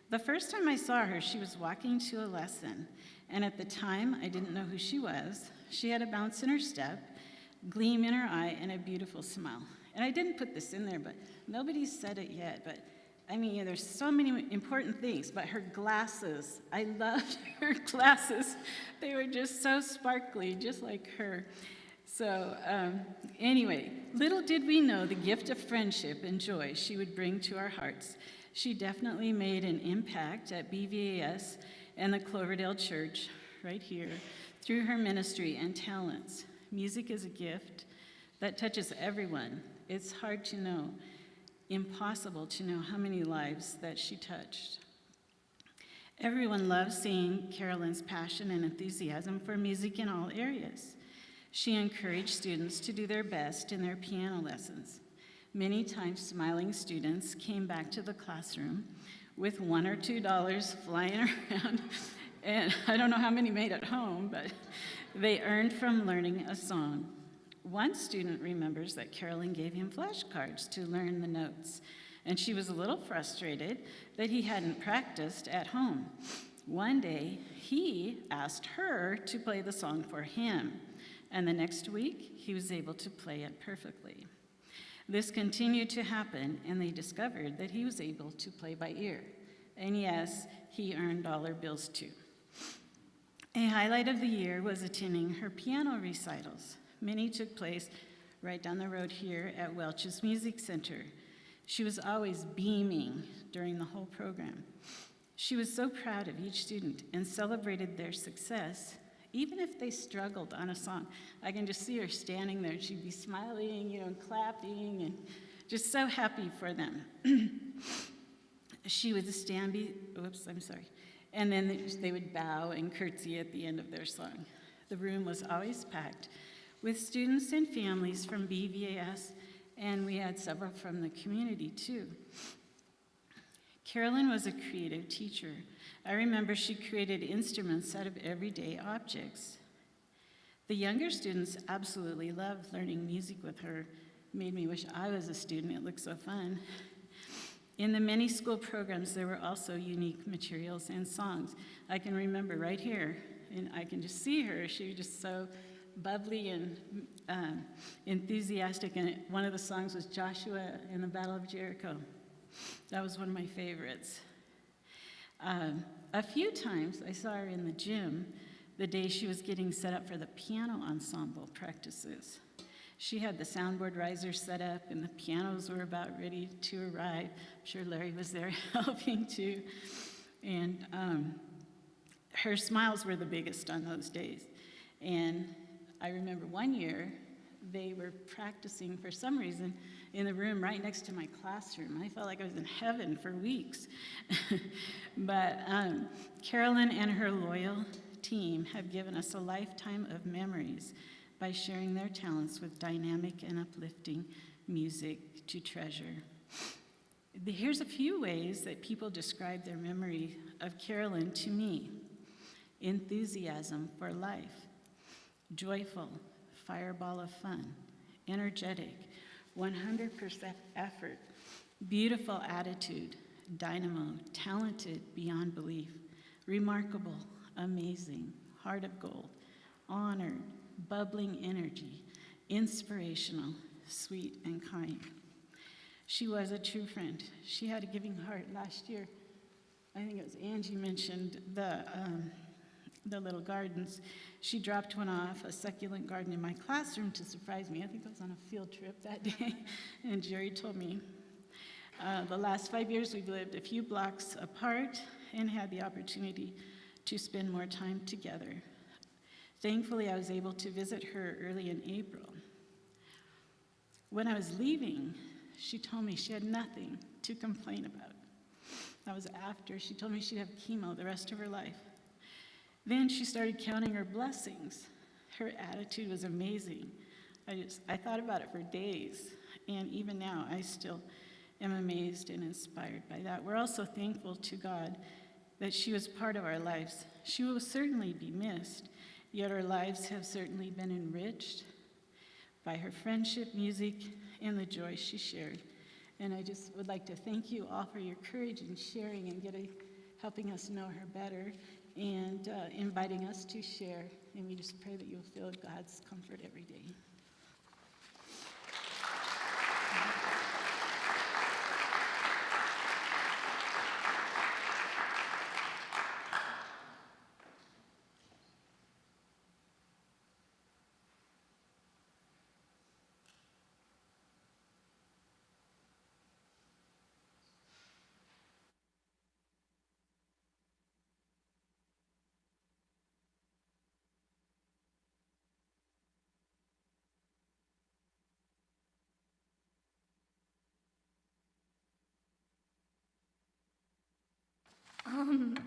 The first time I saw her, she was walking to a lesson, and at the time, I didn't know who she was. She had a bounce in her step, gleam in her eye, and a beautiful smile. And I didn't put this in there, but nobody said it yet, but I mean, there's so many important things, but her glasses, I loved her glasses. They were just so sparkly, just like her. So anyway, little did we know the gift of friendship and joy she would bring to our hearts. She definitely made an impact at BVAS and the Cloverdale Church right here through her ministry and talents. Music is a gift that touches everyone. It's hard to know, impossible to know how many lives that she touched. Everyone loves seeing Carolyn's passion and enthusiasm for music in all areas. She encouraged students to do their best in their piano lessons. Many times, smiling students came back to the classroom with $1 or $2 flying around, and I don't know how many made it home, but they earned from learning a song. One student remembers that Carolyn gave him flashcards to learn the notes, and she was a little frustrated that he hadn't practiced at home. One day, he asked her to play the song for him, and the next week, he was able to play it perfectly. This continued to happen, and they discovered that he was able to play by ear. And yes, he earned dollar bills too. A highlight of the year was attending her piano recitals. Many took place right down the road here at Welch's Music Center. She was always beaming during the whole program. She was so proud of each student and celebrated their success, even if they struggled on a song. I can just see her standing there. She'd be smiling, and clapping, and just so happy for them. She would stand, and then they would bow and curtsy at the end of their song. The room was always packed with students and families from BVAS, and we had several from the community too. Carolyn was a creative teacher. I remember she created instruments out of everyday objects. The younger students absolutely loved learning music with her. Made me wish I was a student. It looked so fun. In the many school programs, there were also unique materials and songs. I can remember right here, and I can just see her. She was just so bubbly and enthusiastic, and one of the songs was Joshua in the Battle of Jericho. That was one of my favorites. A few times I saw her in the gym the day she was getting set up for the piano ensemble practices. She had the soundboard riser set up, and the pianos were about ready to arrive. I'm sure Larry was there helping too. And her smiles were the biggest on those days. And I remember one year they were practicing for some reason in the room right next to my classroom. I felt like I was in heaven for weeks. But Carolyn and her loyal team have given us a lifetime of memories by sharing their talents with dynamic and uplifting music to treasure. Here's a few ways that people describe their memory of Carolyn to me. Enthusiasm for life, joyful, fireball of fun, energetic, 100% effort, beautiful attitude, dynamo, talented beyond belief, remarkable, amazing, heart of gold, honored, bubbling energy, inspirational, sweet and kind. She was a true friend. She had a giving heart. Last year, I think it was Angie mentioned the little gardens. She dropped one off, a succulent garden in my classroom to surprise me. I think I was on a field trip that day, and Jerry told me. The last 5 years, we've lived a few blocks apart and had the opportunity to spend more time together. Thankfully, I was able to visit her early in April. When I was leaving, she told me she had nothing to complain about. That was after she told me she'd have chemo the rest of her life. Then she started counting her blessings. Her attitude was amazing. I thought about it for days, and even now, I still am amazed and inspired by that. We're also thankful to God that she was part of our lives. She will certainly be missed, yet our lives have certainly been enriched by her friendship, music, and the joy she shared. And I just would like to thank you all for your courage in sharing and helping us know her better and inviting us to share. And we just pray that you'll feel God's comfort every day.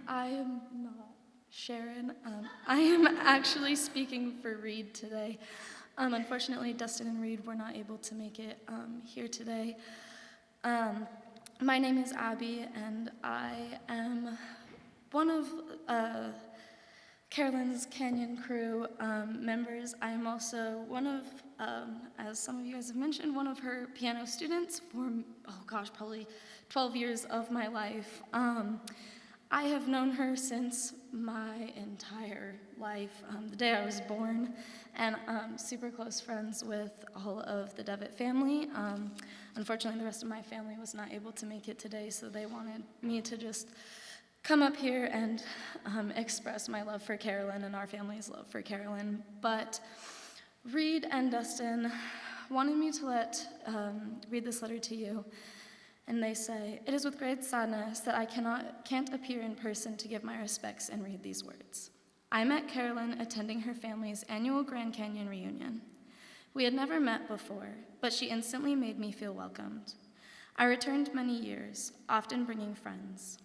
I am not Sharon. I am actually speaking for Reed today. Unfortunately, Dustin and Reed were not able to make it here today. My name is Abby, and I am one of Carolyn's Canyon Crew members. I am also one of, as some of you guys have mentioned, one of her piano students for, probably 12 years of my life. I have known her since my entire life, the day I was born, and I'm super close friends with all of the Devitt family. Unfortunately, the rest of my family was not able to make it today, so they wanted me to just come up here and express my love for Carolyn and our family's love for Carolyn. But Reed and Dustin wanted me to read this letter to you. And they say, "It is with great sadness that I can't appear in person to give my respects and read these words. I met Carolyn attending her family's annual Grand Canyon reunion. We had never met before, but she instantly made me feel welcomed. I returned many years, often bringing friends.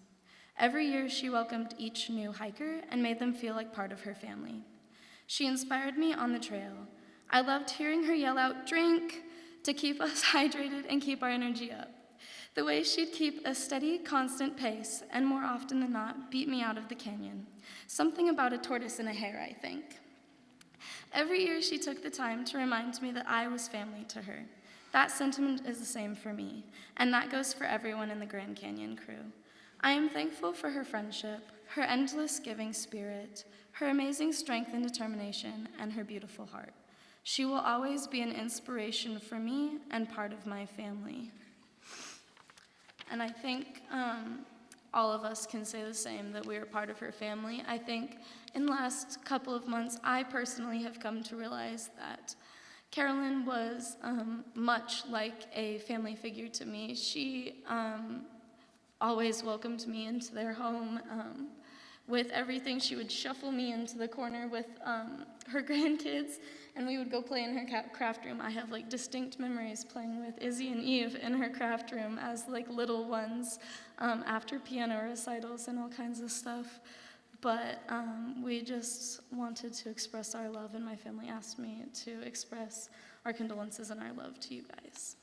Every year she welcomed each new hiker and made them feel like part of her family. She inspired me on the trail. I loved hearing her yell out, 'Drink!' to keep us hydrated and keep our energy up. The way she'd keep a steady, constant pace, and more often than not, beat me out of the canyon. Something about a tortoise and a hare, I think. Every year she took the time to remind me that I was family to her. That sentiment is the same for me, and that goes for everyone in the Grand Canyon Crew. I am thankful for her friendship, her endless giving spirit, her amazing strength and determination, and her beautiful heart. She will always be an inspiration for me and part of my family." And I think all of us can say the same, that we are part of her family. I think in the last couple of months, I personally have come to realize that Carolyn was much like a family figure to me. She always welcomed me into their home. With everything, she would shuffle me into the corner with her grandkids, and we would go play in her craft room. I have distinct memories playing with Izzy and Eve in her craft room as little ones after piano recitals and all kinds of stuff. But we just wanted to express our love, and my family asked me to express our condolences and our love to you guys.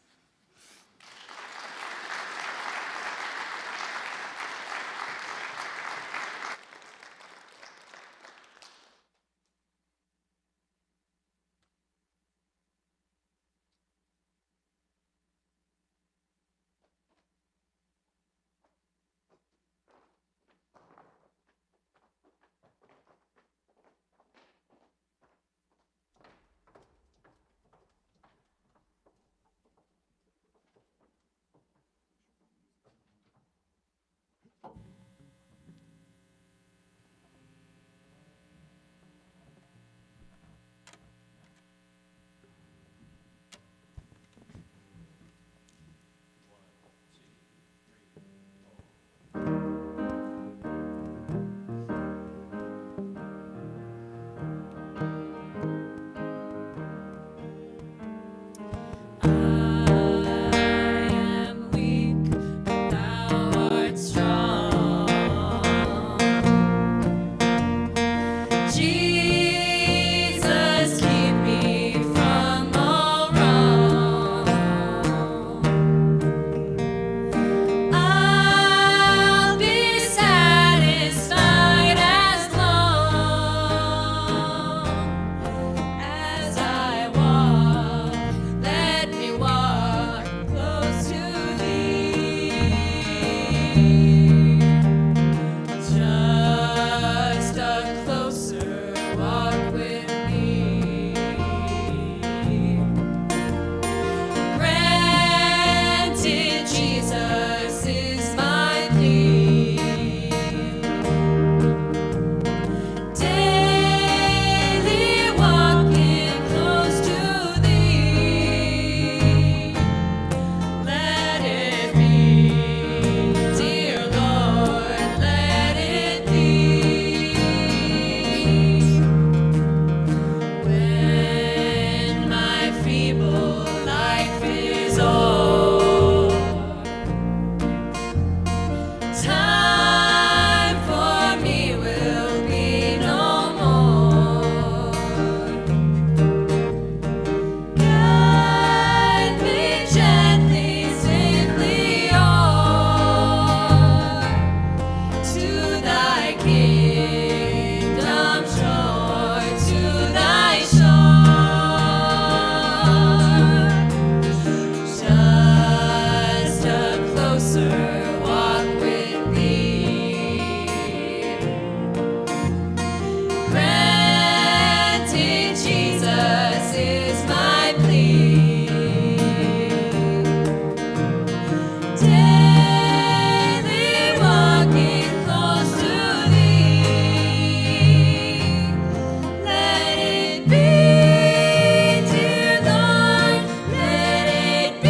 Jesus, keep me from all wrong. I'll be satisfied as long as I walk. Let me walk close to thee. Just a closer walk with me. Granted, Jesus is my plea. Daily walking close to thee. Let it be, dear Lord, let it be. When my feeble life is o'er, time for me will be no more. Guide me gently, safely o'er to thy kingdom shore, to thy shore. Just a closer walk with thee. Granted, Jesus is my plea. Daily walking close to thee. Let it be, dear Lord, let it be.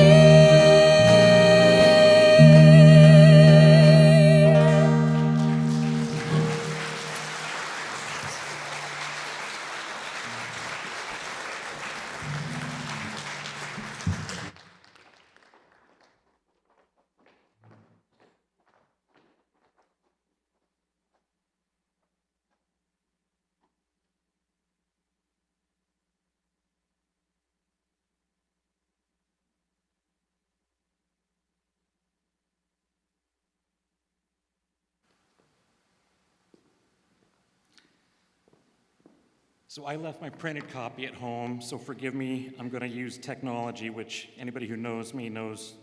So I left my printed copy at home, so forgive me. I'm going to use technology, which anybody who knows me knows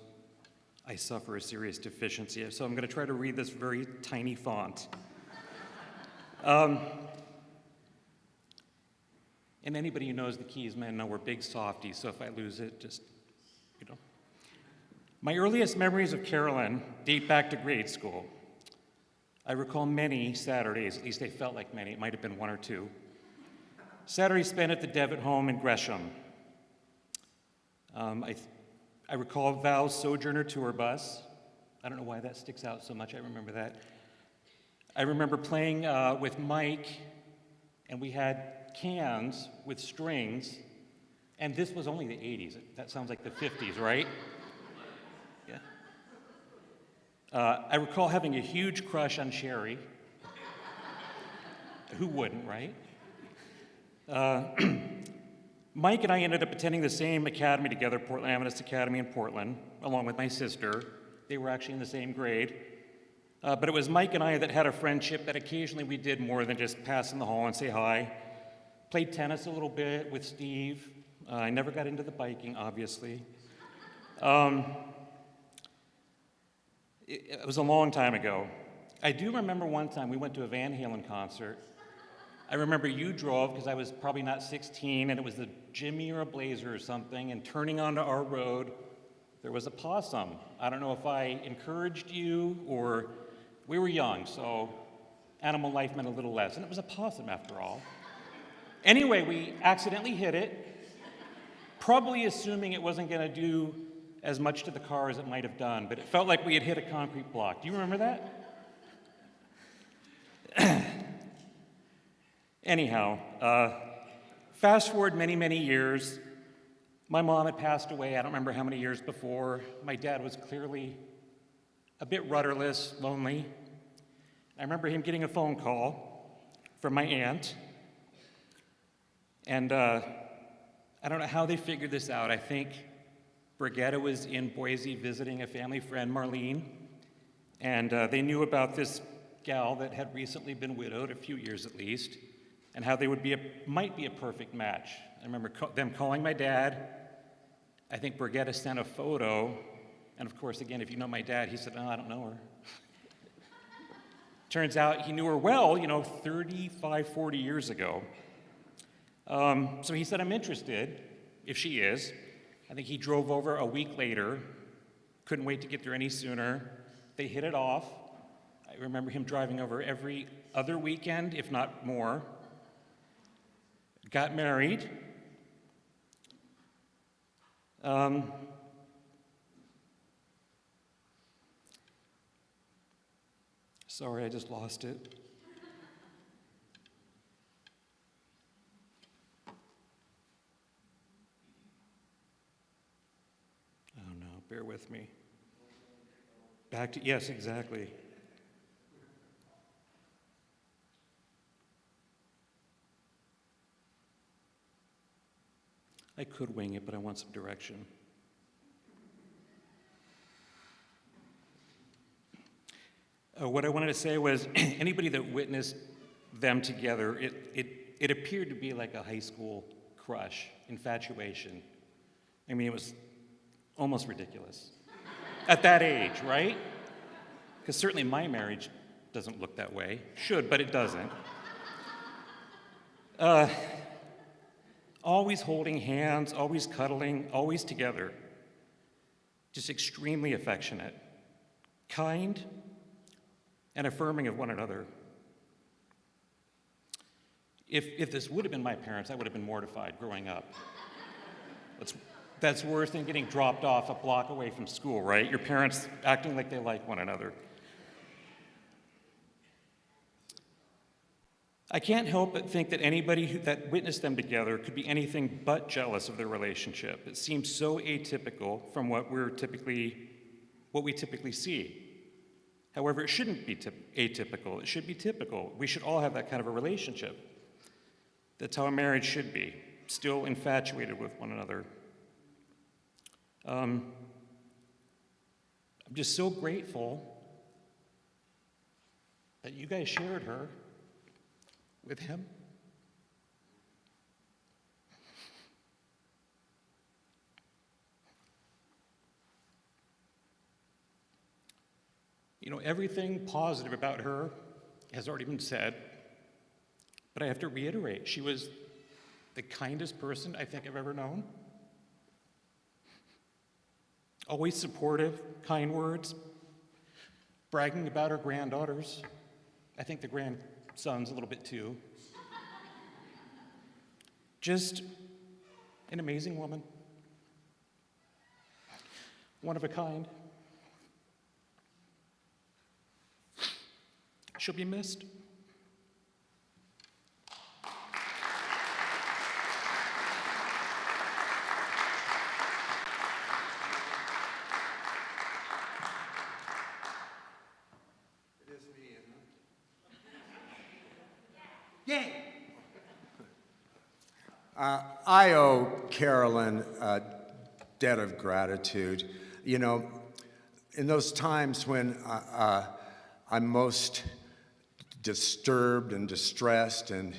I suffer a serious deficiency of. So I'm going to try to read this very tiny font. And anybody who knows the Kiesz men know we're big softies, so if I lose it, just, you know. My earliest memories of Carolyn date back to grade school. I recall many Saturdays, at least they felt like many, it might have been one or two. Saturdays spent at the Devitt home in Gresham. I recall Val's Sojourner tour bus. I don't know why that sticks out so much, I remember that. I remember playing with Mike, and we had cans with strings, and this was only the 80s. That sounds like the 50s, right? Yeah. I recall having a huge crush on Sherry. Who wouldn't, right? Mike and I ended up attending the same academy together, Portland Adventist Academy in Portland, along with my sister. They were actually in the same grade. But it was Mike and I that had a friendship that occasionally we did more than just pass in the hall and say hi. Played tennis a little bit with Steve. I never got into the biking, obviously. It was a long time ago. I do remember one time we went to a Van Halen concert. I remember you drove, because I was probably not 16, and it was the Jimmy or a Blazer or something, and turning onto our road, there was a possum. I don't know if I encouraged you, or we were young, so animal life meant a little less, and it was a possum after all. Anyway, we accidentally hit it, probably assuming it wasn't going to do as much to the car as it might have done, but it felt like we had hit a concrete block. Do you remember that? Anyhow, fast forward many, many years. My mom had passed away, I don't remember how many years before. My dad was clearly a bit rudderless, lonely. I remember him getting a phone call from my aunt And I don't know how they figured this out. I think Brigitta was in Boise visiting a family friend, Marlene, and they knew about this gal that had recently been widowed, a few years at least, and how they might be a perfect match. I remember them calling my dad. I think Brigitta sent a photo, and of course, again, if you know my dad, he said, "Oh, I don't know her." Turns out he knew her well, 35, 40 years ago. So he said, "I'm interested, if she is." I think he drove over a week later, couldn't wait to get there any sooner. They hit it off. I remember him driving over every other weekend, if not more. Got married. Sorry, I just lost it. Oh no, bear with me. Back to, yes, exactly. I could wing it, but I want some direction. What I wanted to say was, anybody that witnessed them together, it appeared to be like a high school crush, infatuation. I mean, it was almost ridiculous. At that age, right? Because certainly my marriage doesn't look that way. Should, but it doesn't. Always holding hands, always cuddling, always together. Just extremely affectionate, kind, and affirming of one another. If this would have been my parents, I would have been mortified growing up. That's worse than getting dropped off a block away from school, right? Your parents acting like they like one another. I can't help but think that anybody that witnessed them together could be anything but jealous of their relationship. It seems so atypical from what we typically see. However, it shouldn't be atypical. It should be typical. We should all have that kind of a relationship. That's how a marriage should be, still infatuated with one another. I'm just so grateful that you guys shared her with him. Everything positive about her has already been said, but I have to reiterate, she was the kindest person I think I've ever known. Always supportive, kind words, bragging about her granddaughters. I think the grandsons a little bit too. Just an amazing woman. One of a kind. She'll be missed. It is me, isn't it? Yay! I owe Carolyn a debt of gratitude. In those times when I'm most disturbed and distressed and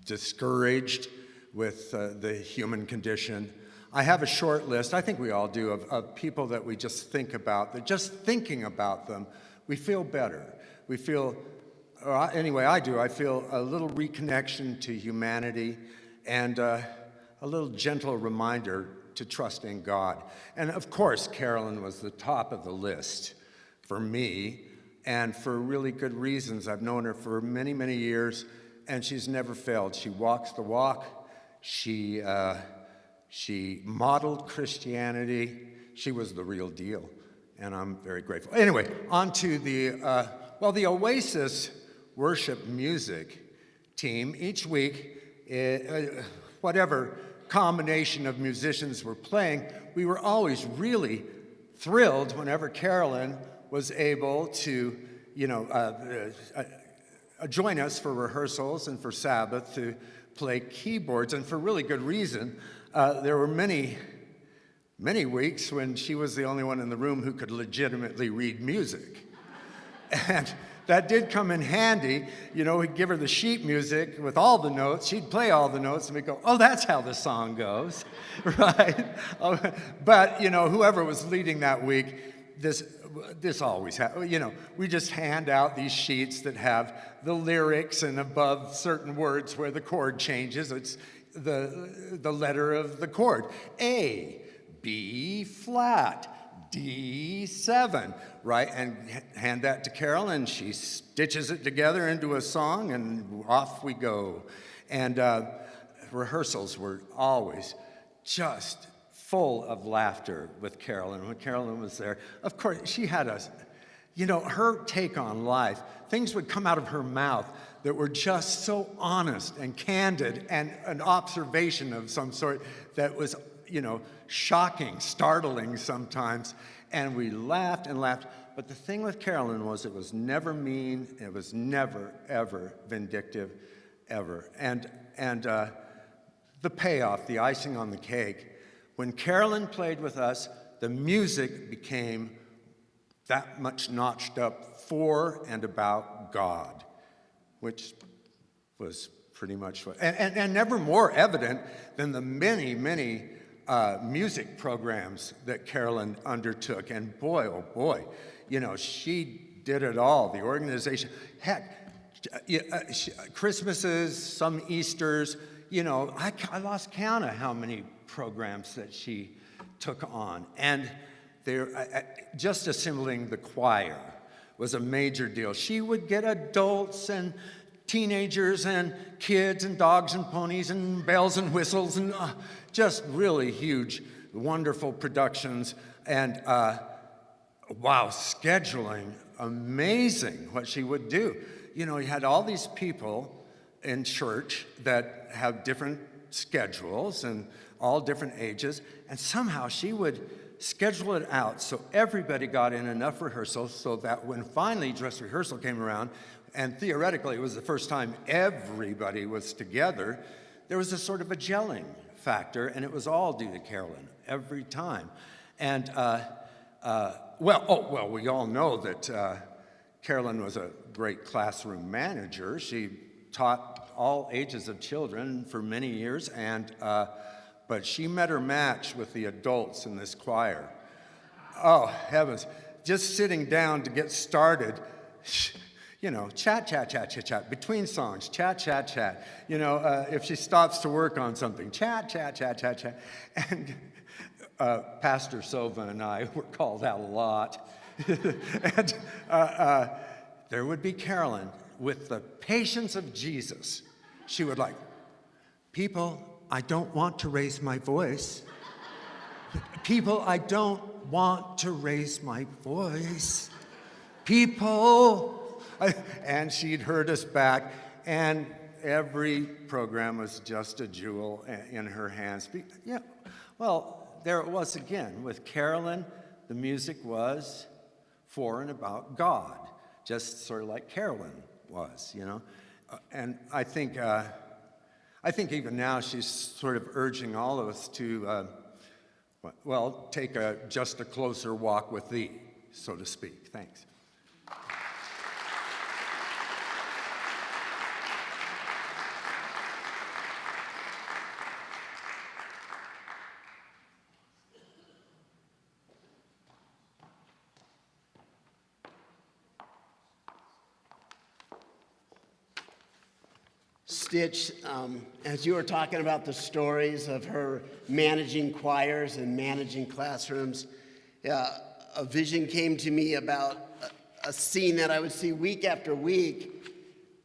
discouraged with the human condition, I have a short list, I think we all do, of people that we just think about, that just thinking about them, we feel better. We feel, anyway, I do, I feel a little reconnection to humanity and a little gentle reminder to trust in God. And of course, Carolyn was the top of the list for me, and for really good reasons. I've known her for many, many years, and she's never failed. She walks the walk. She modeled Christianity. She was the real deal, and I'm very grateful. Anyway, on to the Oasis worship music team. Each week, whatever combination of musicians were playing, we were always really thrilled whenever Carolyn was able to, join us for rehearsals and for Sabbath to play keyboards, and for really good reason. There were many weeks when she was the only one in the room who could legitimately read music. And that did come in handy. You know, we'd give her the sheet music with all the notes. She'd play all the notes, and we'd go, oh, that's how the song goes, right? But, you know, whoever was leading that week, this always happens. You know, we just hand out these sheets that have the lyrics, and above certain words where the chord changes, it's the letter of the chord. A, B flat, D7, right? And hand that to Carolyn, and she stitches it together into a song, and off we go. And rehearsals were always just full of laughter with Carolyn when Carolyn was there. Of course, she had her take on life. Things would come out of her mouth that were just so honest and candid, and an observation of some sort that was, shocking, startling sometimes. And we laughed and laughed. But the thing with Carolyn was it was never mean. It was never, ever vindictive, ever. And the payoff, the icing on the cake, when Carolyn played with us, the music became that much notched up for and about God, which was pretty much what, and never more evident than the many, many music programs that Carolyn undertook. And boy, oh boy, she did it all. The organization, heck, Christmases, some Easters, I lost count of how many programs that she took on. And just assembling the choir was a major deal. She would get adults and teenagers and kids and dogs and ponies and bells and whistles and just really huge, wonderful productions. And wow, scheduling, amazing what she would do. You had all these people in church that have different schedules and all different ages, and somehow she would schedule it out so everybody got in enough rehearsal so that when finally dress rehearsal came around, and theoretically it was the first time everybody was together, there was a sort of a gelling factor, and it was all due to Carolyn every time. And we all know that Carolyn was a great classroom manager. She taught all ages of children for many years, and but she met her match with the adults in this choir. Oh, heavens. Just sitting down to get started, chat, between songs, chat. If she stops to work on something, chat. And Pastor Sova and I were called out a lot. And there would be Carolyn with the patience of Jesus. She would people, I don't want to raise my voice. People, I don't want to raise my voice. People. And she'd herd us back, and every program was just a jewel in her hands. Yeah, well, there it was again. With Carolyn, the music was for and about God, just sort of like Carolyn was, And I think even now she's sort of urging all of us to, take just a closer walk with thee, so to speak. Thanks. Stitch, as you were talking about the stories of her managing choirs and managing classrooms, a vision came to me about a scene that I would see week after week.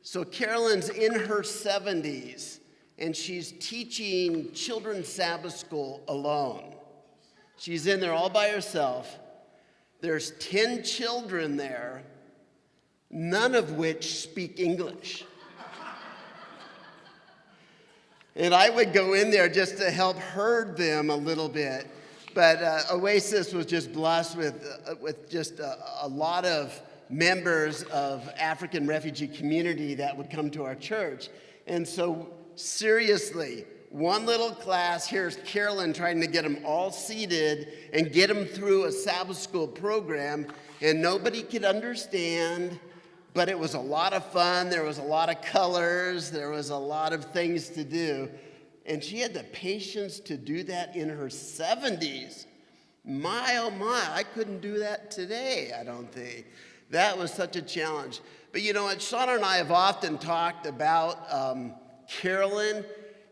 So Carolyn's in her 70s, and she's teaching children's Sabbath school alone. She's in there all by herself. There's 10 children there, none of which speak English. And I would go in there just to help herd them a little bit. But Oasis was just blessed with just a lot of members of African refugee community that would come to our church. And so seriously, one little class, here's Carolyn trying to get them all seated and get them through a Sabbath school program, and nobody could understand, but it was a lot of fun. There was a lot of colors. There was a lot of things to do. And she had the patience to do that in her 70s. My, oh my, I couldn't do that today, I don't think. That was such a challenge. But you know what, Shauna and I have often talked about Carolyn,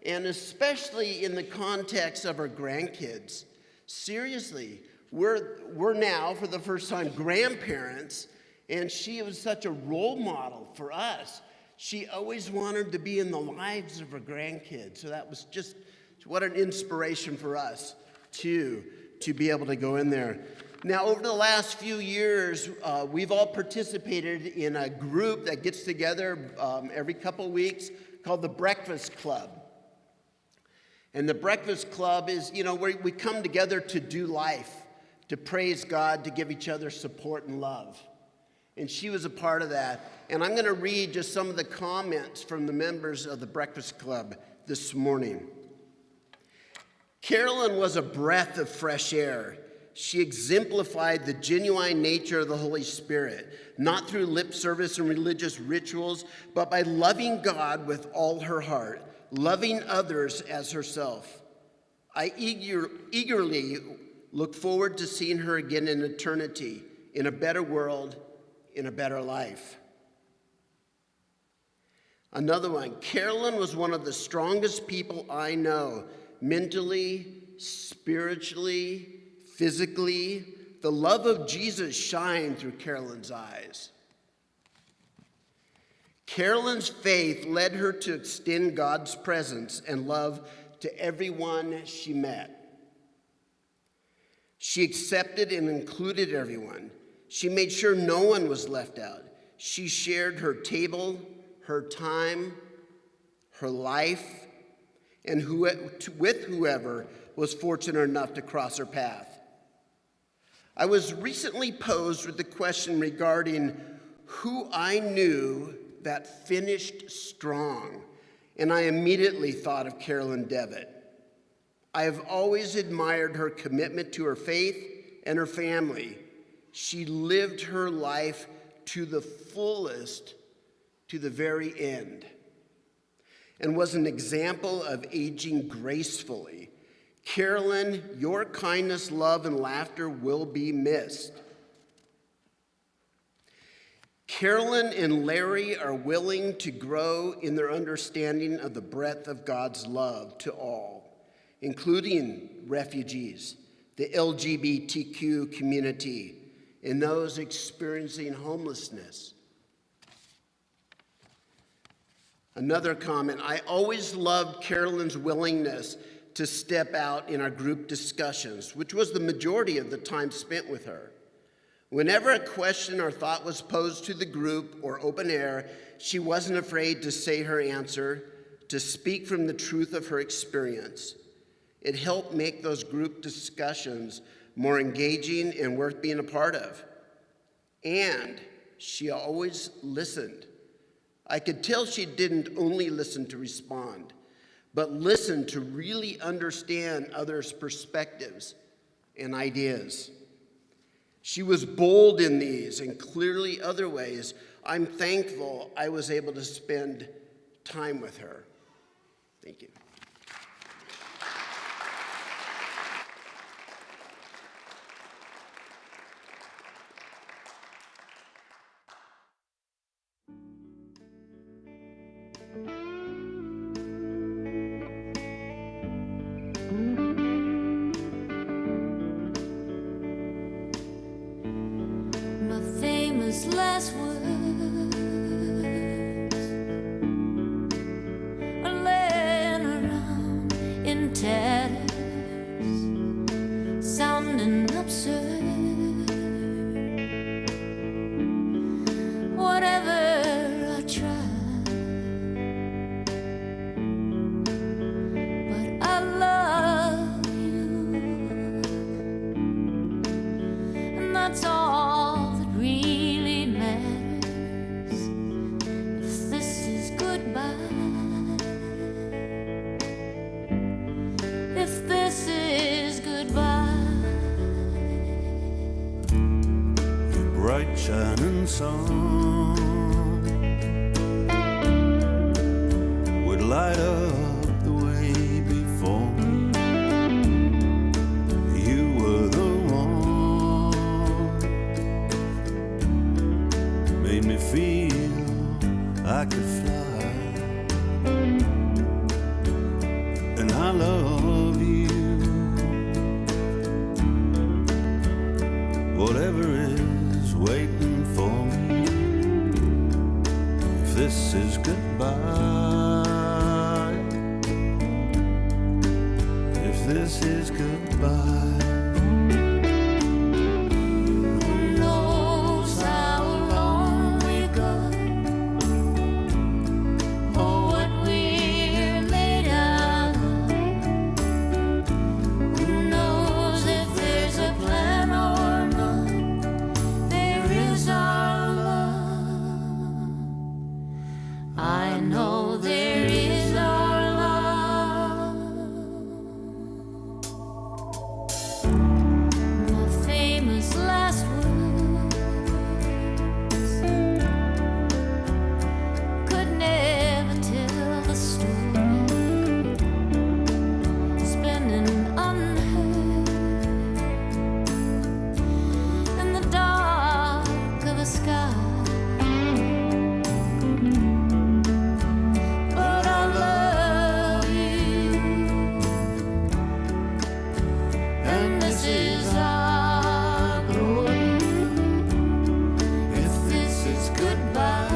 and especially in the context of her grandkids. Seriously, we're now, for the first time, grandparents, and she was such a role model for us. She always wanted to be in the lives of her grandkids, so that was just what an inspiration for us, too, to be able to go in there. Now, over the last few years, we've all participated in a group that gets together every couple of weeks called the Breakfast Club. And the Breakfast Club is, you know, where we come together to do life, to praise God, to give each other support and love. And she was a part of that. And I'm going to read just some of the comments from the members of the Breakfast Club this morning. Carolyn was a breath of fresh air. She exemplified the genuine nature of the Holy Spirit, not through lip service and religious rituals, but by loving God with all her heart, loving others as herself. I eagerly look forward to seeing her again in eternity, in a better world, in a better life. Another one, Carolyn was one of the strongest people I know, mentally, spiritually, physically. The love of Jesus shined through Carolyn's eyes. Carolyn's faith led her to extend God's presence and love to everyone she met. She accepted and included everyone. She made sure no one was left out. She shared her table, her time, her life, and with whoever was fortunate enough to cross her path. I was recently posed with the question regarding who I knew that finished strong, and I immediately thought of Carolyn Devitt. I have always admired her commitment to her faith and her family. She lived her life to the fullest, to the very end, and was an example of aging gracefully. Carolyn, your kindness, love, and laughter will be missed. Carolyn and Larry are willing to grow in their understanding of the breadth of God's love to all, including refugees, the LGBTQ community, and those experiencing homelessness. Another comment, I always loved Carolyn's willingness to step out in our group discussions, which was the majority of the time spent with her. Whenever a question or thought was posed to the group or open air, she wasn't afraid to say her answer, to speak from the truth of her experience. It helped make those group discussions more engaging and worth being a part of. And she always listened. I could tell she didn't only listen to respond, but listen to really understand others' perspectives and ideas. She was bold in these and clearly other ways. I'm thankful I was able to spend time with her. Thank you. My famous last words are laying around in tatters, sounding absurd. Whatever I try, but I love you, and that's all that really matters. shining sun would light up the way before me. You were the one, made me feel I could fly, and I love you. Whatever is waiting for me, if this is goodbye, if this is goodbye. Who knows how long we got, or what we're made of? Who knows if there's a plan or not? There is our love. I know there is our love. My famous last words could never tell the story. Spending unheard in the dark of a sky. But I love you, and this is our glory. If this is goodbye,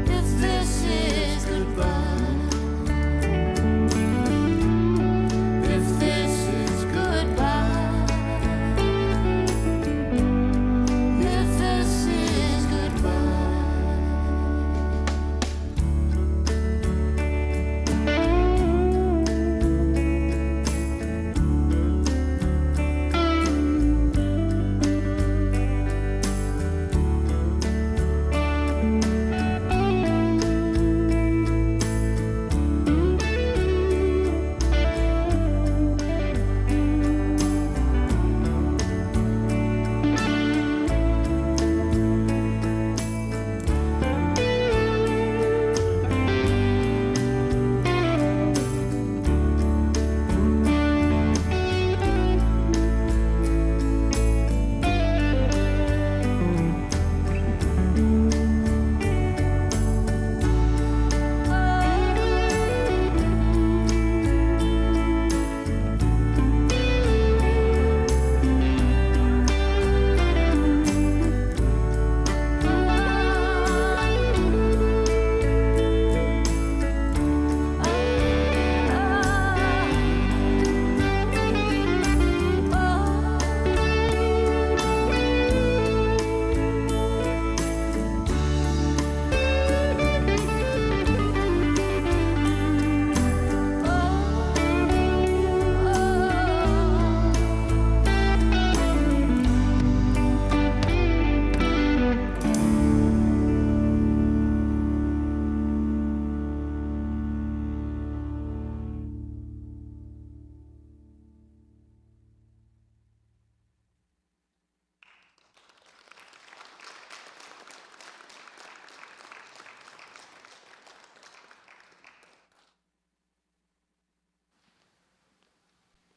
if this is goodbye, if this is goodbye, if this is goodbye.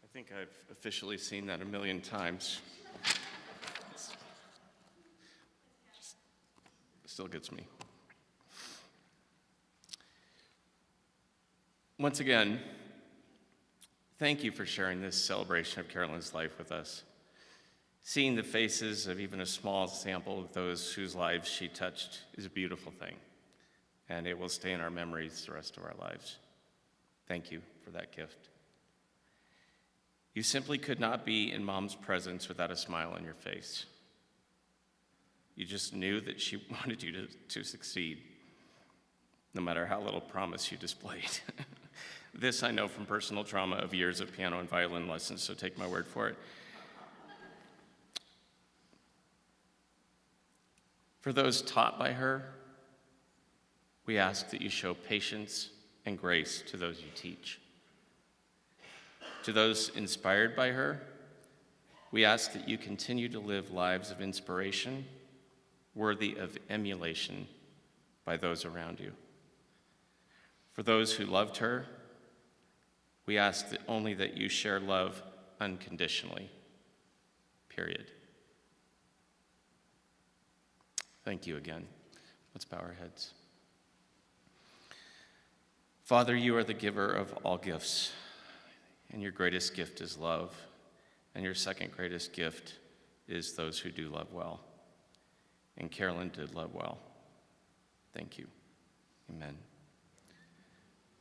I think I've officially seen that a million times. Still gets me. Once again, thank you for sharing this celebration of Carolyn's life with us. Seeing the faces of even a small sample of those whose lives she touched is a beautiful thing, and it will stay in our memories the rest of our lives. Thank you for that gift. You simply could not be in Mom's presence without a smile on your face. You just knew that she wanted you to succeed, no matter how little promise you displayed. This I know from personal trauma of years of piano and violin lessons, so take my word for it. For those taught by her, we ask that you show patience and grace to those you teach. To those inspired by her, We ask that you continue to live lives of inspiration, worthy of emulation by those around you. For those who loved her, we ask that only that you share love unconditionally, period. Thank you again. Let's bow our heads. Father, you are the giver of all gifts, and your greatest gift is love, and your second greatest gift is those who do love well. And Carolyn did love well. Thank you. Amen.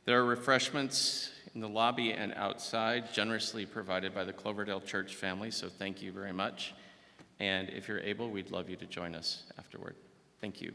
There are refreshments in the lobby and outside, generously provided by the Cloverdale Church family, so thank you very much. And if you're able, we'd love you to join us afterward. Thank you.